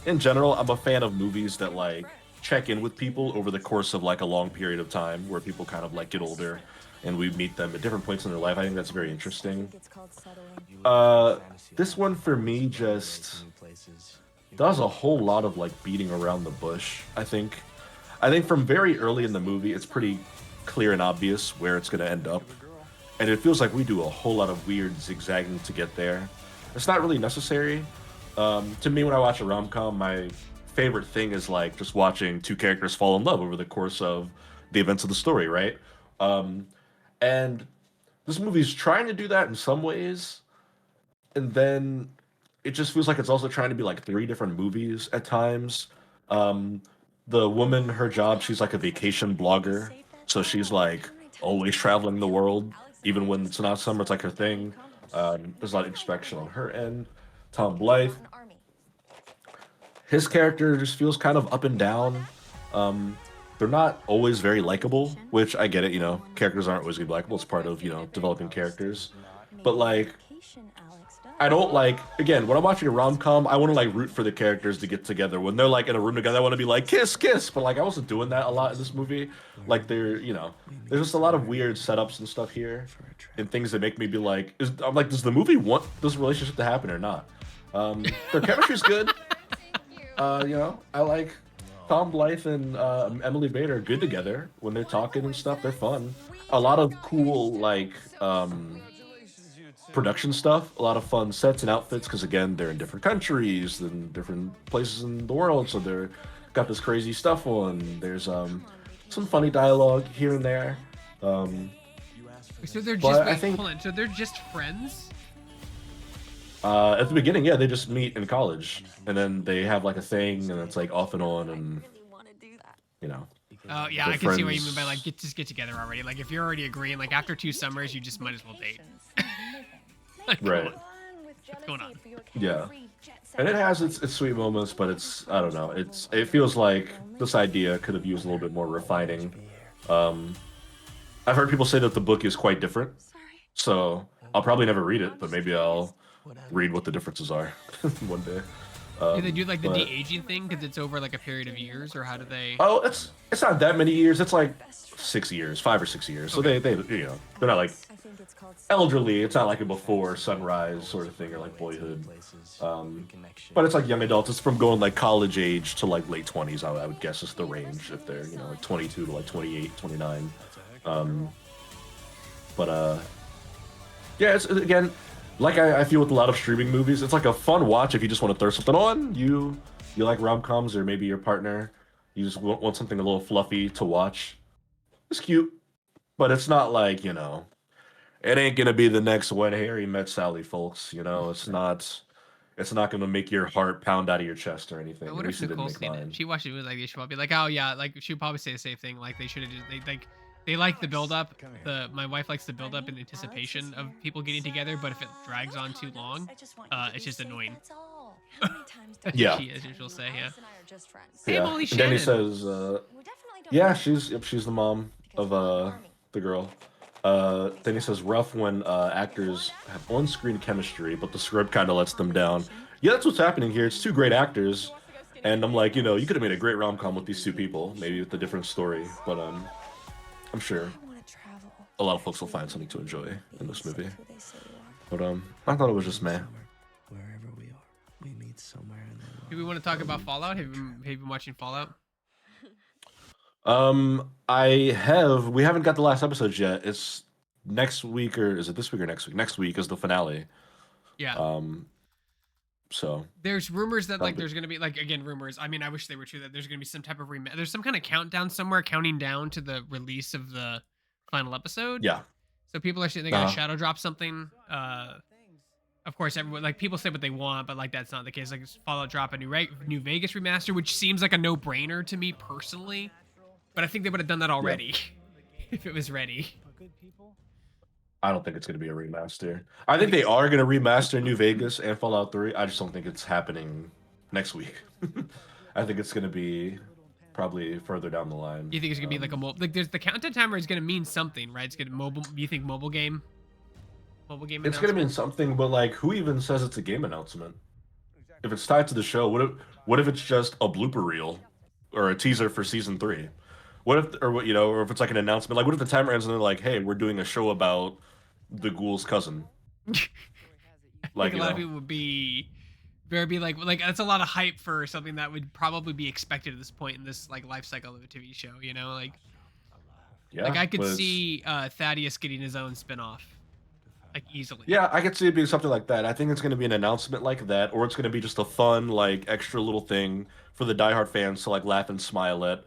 In general, I'm a fan of movies that like check in with people over the course of like a long period of time, where people kind of like get older and we meet them at different points in their life. I think that's very interesting. This one for me just does a whole lot of like beating around the bush. I think from very early in the movie, it's pretty clear and obvious where it's going to end up, and it feels like we do a whole lot of weird zigzagging to get there. It's not really necessary. To me, when I watch a rom-com, my favorite thing is like just watching two characters fall in love over the course of the events of the story, right? And this movie's trying to do that in some ways, and then it just feels like it's also trying to be like three different movies at times. Um, the woman, her job, she's like a vacation blogger, so she's like always traveling the world, even when it's not summer. It's like her thing. There's a lot of introspection on her end. Tom Blythe, his character just feels kind of up and down. Um, they're not always very likable, which I get it. Characters aren't always gonna be likable. It's part of developing characters. But like, I don't like, again, when I'm watching a rom-com, I want to like root for the characters to get together. When they're like in a room together, I want to be like kiss, kiss. But like I wasn't doing that a lot in this movie. Like there's just a lot of weird setups and stuff here, and things that make me be like, I'm like, does the movie want this relationship to happen or not? Their chemistry's good. I like Tom Blythe and Emily Bader are good together when they're talking and stuff. They're fun. A lot of cool like production stuff. A lot of fun sets and outfits because again they're in different countries and different places in the world, so they're got this crazy stuff on. There's some funny dialogue here and there.
So they're just
But I
wait,
think
hold on. So they're just friends?
at the beginning, yeah, they just meet in college, and then they have like a thing, and it's like off and on, and you know,
Oh yeah,
they're
I can see what you mean by
friends.
like just get together already. Like if you're already agreeing, like after 2 summers, you just might as well date. Like, come
Right?
on, what's going on?
Yeah, and it has its sweet moments, but I don't know, it feels like this idea could have used a little bit more refining. Um, I've heard people say that the book is quite different, so I'll probably never read it, but maybe I'll read what the differences are one day.
Do they do like the
But
de-aging thing because it's over like a period of years, or how do they?
oh, it's not that many years. It's like 6 years, 5 or 6 years. So
Okay.
they they're not like elderly. It's not like a before sunrise sort of thing or like Boyhood. But it's like young adults. It's from going like college age to like late 20s. I would guess is the range if they're like 22 to like 28, 29. Um, but yeah, it's again like I feel with a lot of streaming movies. It's like a fun watch if you just want to throw something on. You like rom coms or maybe your partner. You just want something a little fluffy to watch. It's cute, but it's not like it ain't gonna be the next When Harry Met Sally, folks. It's not gonna make your heart pound out of your chest or anything.
I
At
wonder if
least it didn't
Nicole's
make
seen it.
mine.
She watched it with like she'll probably be like, oh yeah, like she'll probably say the same thing. Like they should have just they like the build up. My wife likes the build up in anticipation of people getting together, but if it drags on too long, it's just annoying. That's what
Yeah,
she she'll say, yeah. Hey,
yeah.
Molly
And Danny
Shannon.
says, yeah, she's the mom of the girl. Then he says rough when actors have on-screen chemistry, but the script kind of lets them down. Yeah, that's what's happening here. It's two great actors, and I'm like, you could have made a great rom-com with these two people, maybe with a different story. But I'm sure a lot of folks will find something to enjoy in this movie. But I thought it was just meh.
Wherever we are, we meet somewhere and then
Do we want to talk about Fallout? Have you been watching Fallout?
We haven't got the last episodes yet. It's next week, or is it this week or next week? Next week is the finale.
Yeah.
Um, so
There's rumors that
that'll
like
be
there's gonna be like again rumors. I mean, I wish they were true that there's gonna be some type of there's some kind of countdown somewhere counting down to the release of the final episode.
Yeah.
So people are saying they're gonna shadow drop something. Of course, everyone like people say what they want, but like that's not the case. Like Fallout drop a New Vegas remaster, which seems like a no brainer to me personally. But I think they would have done that
Yeah.
already if it was ready.
I don't think it's going to be a remaster. I think they are going to remaster New Vegas and Fallout 3. I just don't think it's happening next week. I think it's going to be probably further down the line.
You think it's gonna be like a mobile? Like, there's the countdown timer is gonna mean something, right? It's gonna mobile. You think mobile game? Mobile game.
It's going to mean something, but like, who even says it's a game announcement? If it's tied to the show, what if it's just a blooper reel or a teaser for season 3? What if, or what, or if it's like an announcement? Like, what if the timer ends and they're like, "Hey, we're doing a show about the ghoul's cousin."
Like a lot of people would be like that's a lot of hype for something that would probably be expected at this point in this like life cycle of a TV show. Like I could see Thaddeus getting his own spinoff, like easily.
Yeah, I could see it being something like that. I think it's going to be an announcement like that, or it's going to be just a fun like extra little thing for the diehard fans to like laugh and smile at.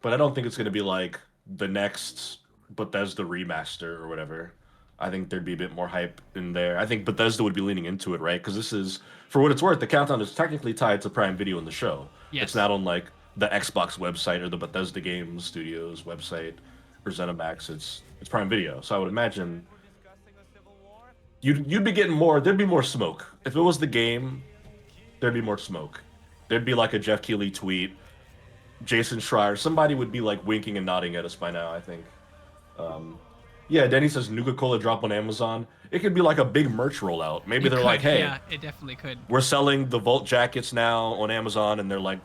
But I don't think it's going to be like the next Bethesda remaster or whatever. I think there'd be a bit more hype in there. I think Bethesda would be leaning into it, right? Because this is, for what it's worth, the countdown is technically tied to Prime Video in the show.
Yes.
It's not on like the Xbox website or the Bethesda Games Studios website or ZeniMax. It's Prime Video. So I would imagine you'd be getting more. There'd be more smoke if it was the game. There'd be more smoke. There'd be like a Jeff Keighley tweet. Jason Schreier, somebody would be like winking and nodding at us by now, I think. Yeah, Denny says Nuka-Cola drop on Amazon. It could be like a big merch rollout. Maybe they're like, hey,
yeah, it definitely could.
We're selling the Vault jackets now on Amazon, and they're like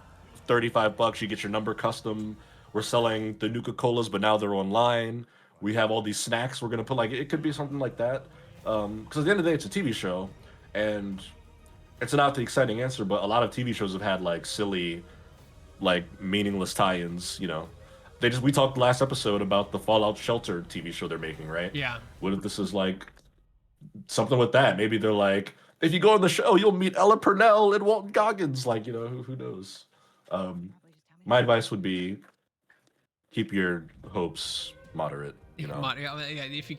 $35. You get your number custom. We're selling the Nuka-Colas, but now they're online. We have all these snacks. We're gonna put like, it could be something like that. Because at the end of the day, it's a TV show, and it's not the exciting answer, but a lot of TV shows have had like silly, like meaningless tie-ins. We talked last episode about the Fallout Shelter TV show they're making, right?
Yeah.
What if this is like something with that? Maybe they're like, if you go on the show, you'll meet Ella Purnell and Walton Goggins. Like, who knows? My advice would be keep your hopes moderate.
If you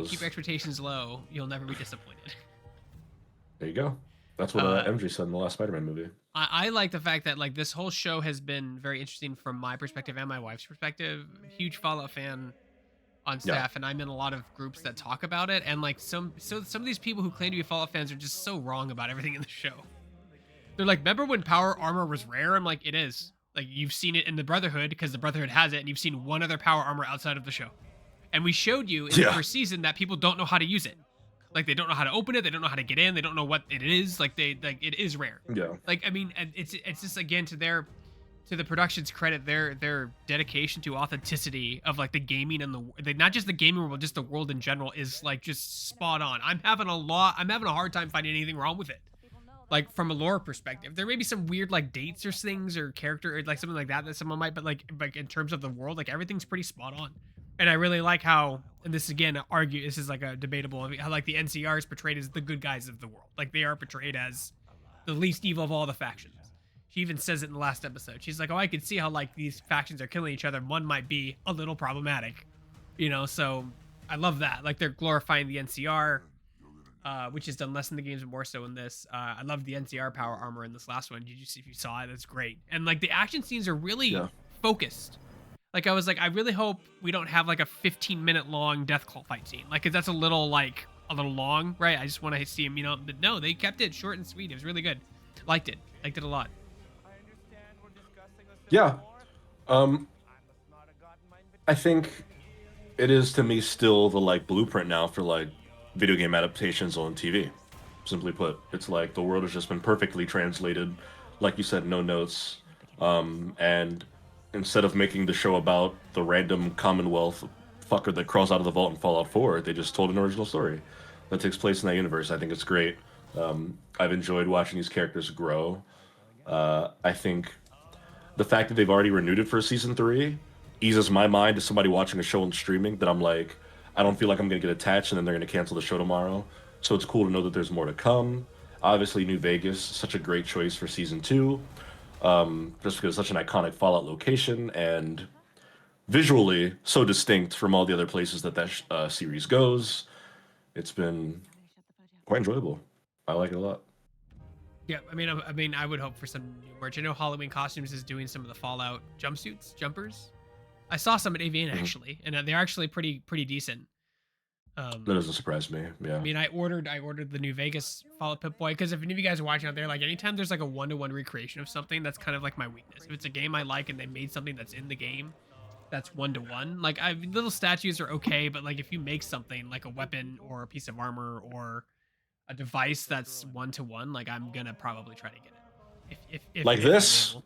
keep expectations low, you'll never be disappointed.
There you go. That's what MJ said in the last Spider-Man movie.
I like the fact that like this whole show has been very interesting from my perspective and my wife's perspective. Huge Fallout fan on staff, and I'm in a lot of groups that talk about it. And like some of these people who claim to be Fallout fans are just so wrong about everything in the show. They're like, remember when power armor was rare? I'm like, it is. Like you've seen it in the Brotherhood because the Brotherhood has it, and you've seen one other power armor outside of the show. And we showed you in the first season that people don't know how to use it. Like they don't know how to open it, they don't know how to get in, they don't know what it is. Like it is rare.
Yeah.
Like I mean, it's just again to the production's credit, their dedication to authenticity of like the gaming and the not just the gaming world, just the world in general is like just spot on. I'm having a hard time finding anything wrong with it. Like from a lore perspective, there may be some weird like dates or things or character or like something like that someone might, but like in terms of the world, like everything's pretty spot on. And I really like how, and this again, this is like a debatable, how like the NCR is portrayed as the good guys of the world. Like they are portrayed as the least evil of all the factions. She even says it in the last episode. She's like, oh, I could see how like these factions are killing each other. One might be a little problematic, so I love that. Like they're glorifying the NCR, which is done less in the games and more so in this. I love the NCR power armor in this last one. If you saw it, that's great. And like the action scenes are really focused. Like I was like, I really hope we don't have like a 15-minute long death claw fight scene. Like, 'cause that's a little long, right? I just want to see him, but no, they kept it short and sweet. It was really good. Liked it a lot.
Yeah. I think it is to me still the like blueprint now for like video game adaptations on TV. Simply put, it's like the world has just been perfectly translated, like you said, no notes, and instead of making the show about the random Commonwealth fucker that crawls out of the vault in Fallout 4, they just told an original story that takes place in that universe. I think it's great. I've enjoyed watching these characters grow. I think the fact that they've already renewed it for season 3 eases my mind as somebody watching a show and streaming that I'm like, I don't feel like I'm going to get attached and then they're going to cancel the show tomorrow. So it's cool to know that there's more to come. Obviously, New Vegas, such a great choice for season 2. Just because it's such an iconic Fallout location, and visually so distinct from all the other places that series goes. It's been quite enjoyable. I like it a lot.
Yeah, I would hope for some new merch. I know Halloween Costumes is doing some of the Fallout jumpsuits, jumpers. I saw some at AVN
Mhm.
actually, and they're actually pretty decent.
That doesn't surprise me.
I
Yeah.
mean, I ordered the New Vegas Fallout Pip Boy because if any of you guys are watching out there, like anytime there's like a one-to-one recreation of something, that's kind of like my weakness. If it's a game I like and they made something that's in the game, that's one-to-one. Like little statues are okay, but like if you make something like a weapon or a piece of armor or a device that's one-to-one, like I'm gonna probably try to get it
Like
if I'm
this?
able.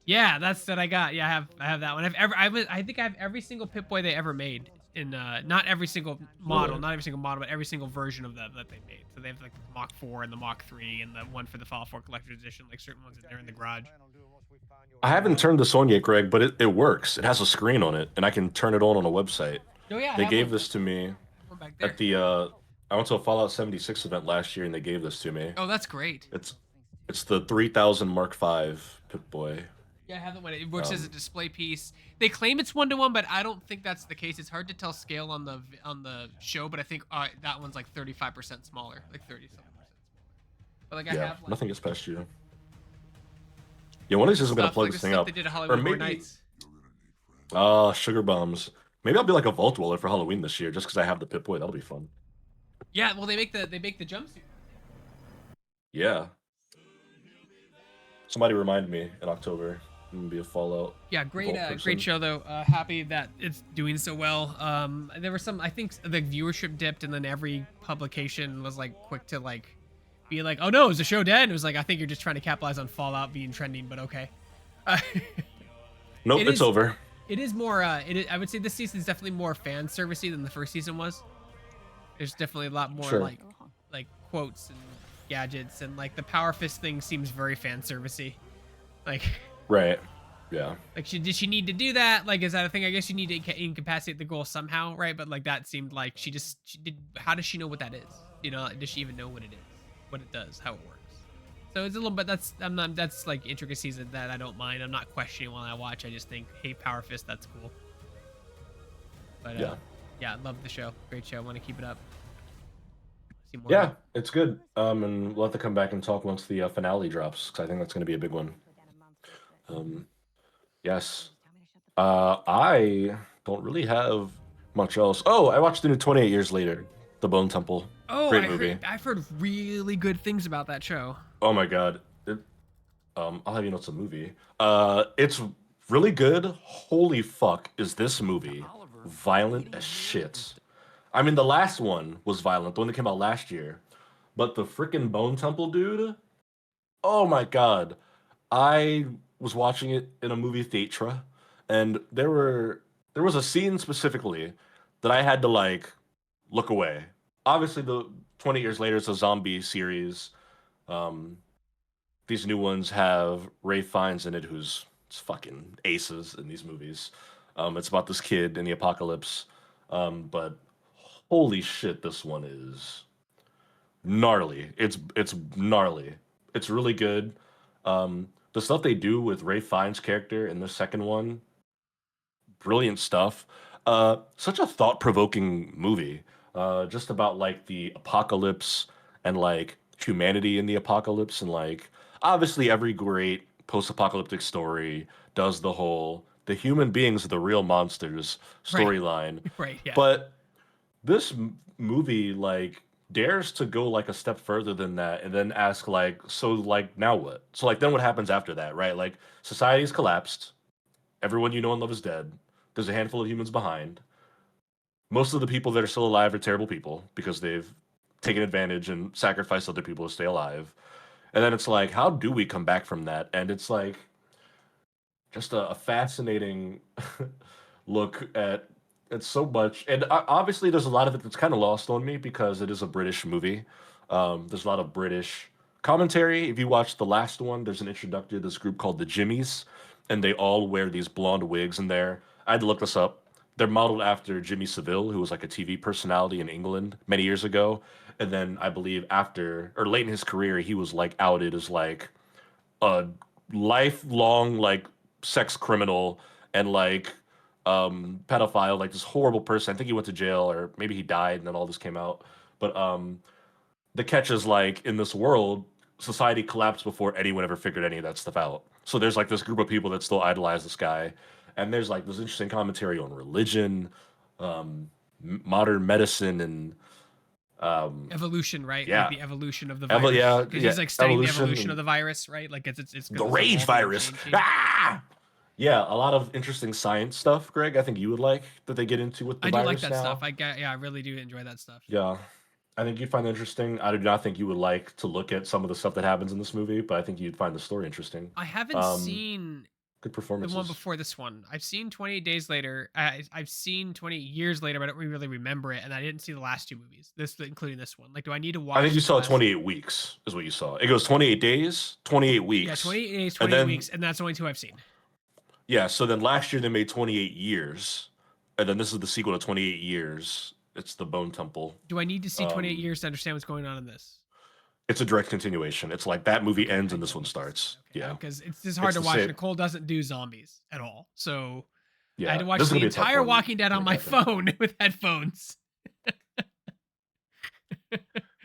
Yeah, that's what I got. Yeah, I have that one. I think I have every single Pip Boy they ever made in not every single model,
Really?
not every single model, but every single version of them that they made. So they have like the Mach 4 and the Mach 3 and the one for the Fallout 4 Collector's Edition, like certain ones in there in the garage.
I haven't turned this on yet, Greg, but it works. It has a screen on it, and I can turn it on a website.
Oh yeah, I
They
have
gave
one.
this to me
One back
at
there.
the I went to a Fallout 76 event last year, and they gave this to me.
Oh, that's great.
It's it's the 3000 Mark V Pip-Boy.
Yeah, I have the one. It works as a
Um,
display piece. They claim it's one-to-one, but I don't think that's the case. It's hard to tell scale on the show, but I think that one's like 35% smaller, like 30 something percent smaller. But like I
yeah,
have like
nothing gets past you. Yeah, one of these days I'm gonna
stuff
plug
like the
this thing
stuff
up,
they did at
or
Hollywood Horror
maybe
Nights.
sugar bombs. Maybe I'll be like a vault dweller for Halloween this year, just because I have the Pip-Boy. That'll be fun.
Yeah, well they make the jumpsuit.
Yeah. Somebody remind me in October. I'm gonna be a Fallout
Yeah, great
vault
great
person.
show though. Happy that it's doing so well. There were some I think the viewership dipped and then every publication was like quick to like be like, "Oh no, is the show dead?" And it was like, "I think you're just trying to capitalize on Fallout being trending, but okay."
Nope,
It
it's
is
over.
it is more I would say this season is definitely more fan servicey than the first season was. There's definitely a lot more
Sure.
like quotes and gadgets and like the power fist thing seems very fan servicey. Like
Right. Yeah.
like did she need to do that? Like is that a thing? I guess you need to incapacitate the goal somehow, right? But like that seemed like she did. How does she know what that is? You know, does she even know what it is, what it does, how it works? So it's a little bit that's like intricacies that I don't mind. I'm not questioning while I watch. I just think, hey, power fist, that's cool. But
Yeah.
yeah, love the show. Great show. Want to keep it up. See more. Of
Yeah,
it.
it's good. And we'll have to come back and talk once the finale drops, because I think that's going to be a big one. Yes. I don't really have much else. Oh, I watched the new 28 Years Later, The Bone Temple.
Oh,
Great movie.
I've heard really good things about that show.
Oh my God. I'll have you know it's a movie. It's really good. Holy fuck, is this movie violent as shit? I mean, the last one was violent, the one that came out last year. But the freaking Bone Temple dude, oh my God. I was watching it in a movie theater, and there was a scene specifically that I had to like look away. Obviously, the 20 years later, it's a zombie series. Um, these new ones have Ray Fiennes in it, who's fucking aces in these movies. It's about this kid in the apocalypse. But holy shit, this one is gnarly. It's gnarly. It's really good. The stuff they do with Ray Fiennes' character in the second one, brilliant stuff. Such a thought-provoking movie. Just about like the apocalypse and like humanity in the apocalypse and like obviously every great post-apocalyptic story does the human beings are the real monsters
Right.
storyline.
Right. Yeah.
But this movie like dares to go like a step further than that and then ask like so like now what, so like then what happens after that, right? Like society's collapsed, everyone you know and love is dead, there's a handful of humans behind, most of the people that are still alive are terrible people because they've taken advantage and sacrificed other people to stay alive, and then it's like how do we come back from that? And it's like just a fascinating look at so much. And obviously, there's a lot of it that's kind of lost on me because it is a British movie. There's a lot of British commentary. If you watch the last one, there's an introduction to this group called the Jimmies, and they all wear these blonde wigs in there. I had to look this up. They're modeled after Jimmy Savile, who was like a TV personality in England many years ago. And then I believe after or late in his career, he was like outed as like a lifelong like sex criminal and like pedophile, like this horrible person. I think he went to jail or maybe he died and then all this came out. But the catch is like in this world, society collapsed before anyone ever figured any of that stuff out. So there's like this group of people that still idolize this guy, and there's like this interesting commentary on religion, modern medicine, and
Evolution, right? Like
yeah,
the evolution of the virus,
yeah,
because
yeah,
he's like studying the
evolution
evolution of
and
the virus, right? Like it's because
the
it's
rage
evolving and
virus.
changing.
Ah! Yeah, a lot of interesting science stuff, Greg. I think you would like that they get into with the
I do like
virus
that stuff.
now.
Yeah, I really do enjoy that stuff.
Yeah, I think you'd find it interesting. I do not think you would like to look at some of the stuff that happens in this movie, but I think you'd find the story interesting.
I haven't
Um,
seen
Good
the one
performances.
before this one. I've seen 28 Days Later. I've seen 28 Years Later, but I don't really remember it. And I didn't see the last two movies, including this one. Like, do I need to
I think
watch
you
the
saw
last?
28 weeks is what you saw. It goes 28 days, 28
Yeah,
weeks,
28 days,
and
28
then
weeks, and that's the only two I've seen.
yeah. So then last year they made 28 years, and then this is the sequel to 28 years. It's the Bone Temple.
Do I need to see 28
Um,
years to understand what's going on in this?
it's a direct continuation. It's like that movie
Okay,
ends
I
and this
don't
one
need to see
starts.
it. Okay,
Yeah,
because it's just hard
it's
to
the
watch.
same.
Nicole doesn't do zombies at all, so I had
Yeah,
to
this
watch
is
the
gonna be a tough
entire
one
Walking Dead
to
on
make
my
happen.
phone with headphones.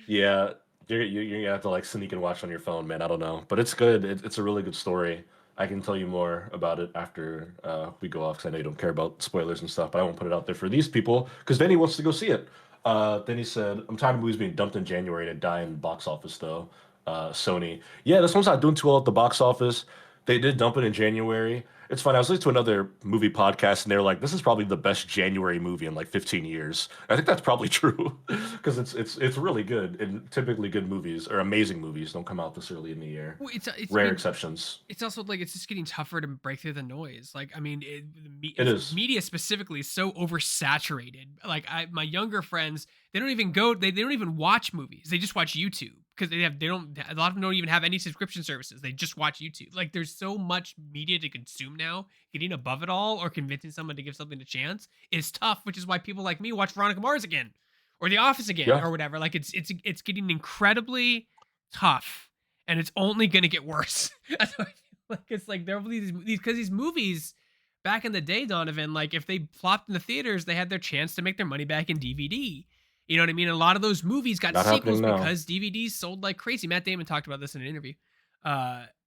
Yeah, you're gonna have to like sneak and watch on your phone, man. I don't know, but it's good. It's a really good story. I can tell you more about it after we go off because I know you don't care about spoilers and stuff, but I won't put it out there for these people because Denny wants to go see it. Then he said, "I'm tired of movies being dumped in January to die in box office, though." Sony, yeah, this one's not doing too well at the box office. They did dump it in January. It's fine. I was listening to another movie podcast, and they're like, "This is probably the best January movie in like 15 years." I think that's probably true because it's really good. And typically, good movies or amazing movies don't come out this early in the year.
Well, it's. I
Rare
mean,
exceptions.
it's also like it's just getting tougher to break through the noise. Like, I mean,
It is.
media specifically is so oversaturated. Like, my younger friends, they don't even go, they don't even watch movies. They just watch YouTube because they don't, a lot of them don't even have any subscription services. They just watch YouTube. Like, there's so much media to consume now. Getting above it all or convincing someone to give something a chance is tough, which is why people like me watch Veronica Mars again or The Office again
Yeah.
or whatever. Like, it's getting incredibly tough and it's only going to get worse. That's what I feel like. It's like there will be these because these movies back in the day, Donovan, like if they flopped in the theaters, they had their chance to make their money back in DVD. You know what I mean? A lot of those movies got
Not happening
sequels
now.
because DVDs sold like crazy. Matt Damon talked about this in an interview.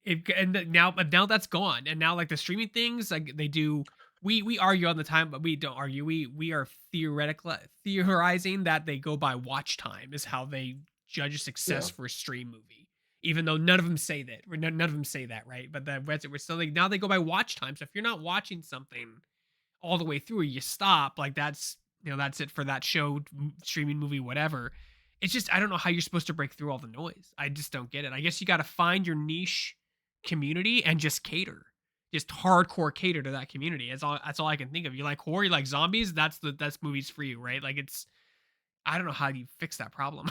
Now that's gone, and now like the streaming things, like they do. We argue on the time, but we don't argue. We are theorizing that they go by watch time is how they judge a success
Yeah.
for a stream movie, even though none of them say that. None of them say that, right? But we're still like now they go by watch time. So if you're not watching something all the way through, you stop. Like that's it for that show, streaming movie, whatever. It's just I don't know how you're supposed to break through all the noise. I just don't get it. I guess you got to find your niche community and just cater, just hardcore cater to that community. That's all I can think of. You like horror, you like zombies. That's movies for you, right? Like it's I don't know how you fix that problem.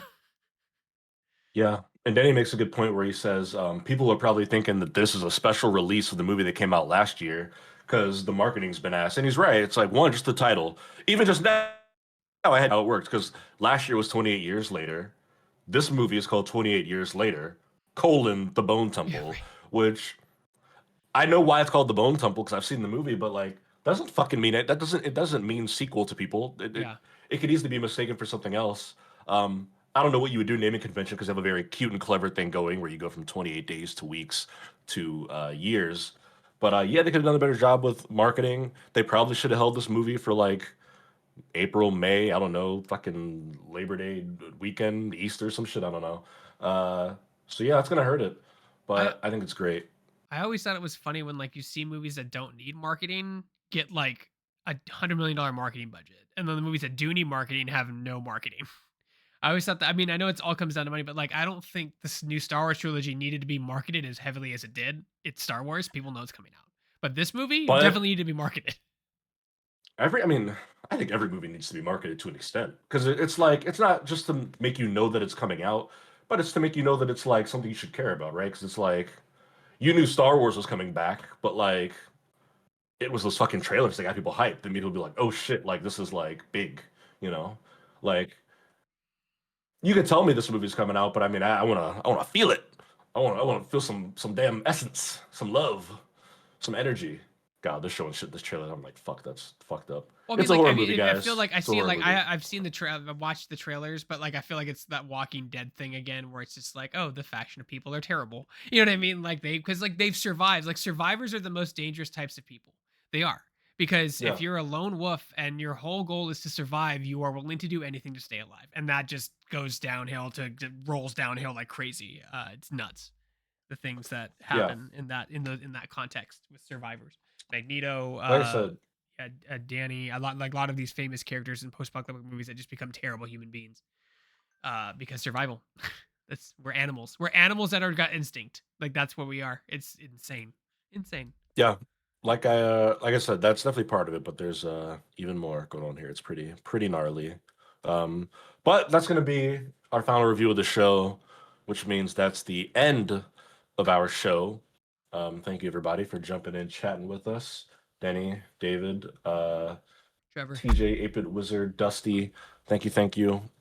Yeah. And Danny makes a good point where he says people are probably thinking that this is a special release of the movie that came out last year because the marketing's been asked. And he's right. It's like, one, just the title. Even just now, I had how it worked because last year was 28 years later. This movie is called 28 Years Later, colon, The Bone
Yeah,
Temple,
right.
which I know why it's called The Bone Temple because I've seen the movie, but like, doesn't fucking mean it. It doesn't mean sequel to people.
Yeah.
It could easily be mistaken for something else. I don't know what you would do naming convention because they have a very cute and clever thing going where you go from 28 days to weeks to years. But yeah, they could have done a better job with marketing. They probably should have held this movie for like April, May. I don't know, fucking Labor Day weekend, Easter, some shit. I don't know. So yeah, it's gonna hurt it,
I
but I think it's great.
I always thought it was funny when like you see movies that don't need marketing get like $100 million marketing budget, and then the movies that do need marketing have no marketing. I always thought that. I mean, I know it's all comes down to money, but like I don't think this new Star Wars trilogy needed to be marketed as heavily as it did. It's Star Wars; people know it's coming out. But this movie
But
definitely needed to be marketed.
I mean, I think every movie needs to be marketed to an extent because it's like it's not just to make you know that it's coming out, but it's to make you know that it's like something you should care about, right? Because it's like you knew Star Wars was coming back, but like it was those fucking trailers that got people hyped, and people would be like, "Oh shit, like this is like big," you know? Like you can tell me this movie's coming out, but I mean, I wanna feel it. I wanna feel some damn essence, some love, some energy. God, they're showing shit in this trailer. I'm like, fuck, that's fucked up.
Well,
It's a horror
I
movie,
mean, I
guys.
feel like I
It's a
see it
horror
like
movie.
I've seen I've watched the trailers, but like I feel like it's that Walking Dead thing again, where it's just like, oh, the faction of people are terrible. You know what I mean? Like because like they've survived. Like survivors are the most dangerous types of people. They are. Because
Yeah.
if you're a lone wolf and your whole goal is to survive, you are willing to do anything to stay alive, and that just goes downhill rolls downhill like crazy. It's nuts the things that
Yeah.
happen in that context with survivors. Magneto,
Like I said,
Danny, a lot of these famous characters in post-apocalyptic movies that just become terrible human beings because survival. We're animals. We're animals that are got instinct. Like that's what we are. It's insane, insane.
yeah, like I said, that's definitely part of it, but there's even more going on here. It's pretty gnarly. But that's gonna be our final review of the show, which means that's the end of our show. Thank you everybody for jumping in, chatting with us. Denny, David,
Trevor.
TJ, 8-Bit Wizard, Dusty. Thank you.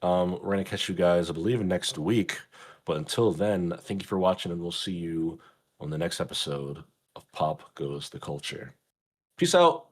We're gonna catch you guys, I believe, next week. But until then, thank you for watching, and we'll see you on the next episode of Pop Goes the Culture. Peace out.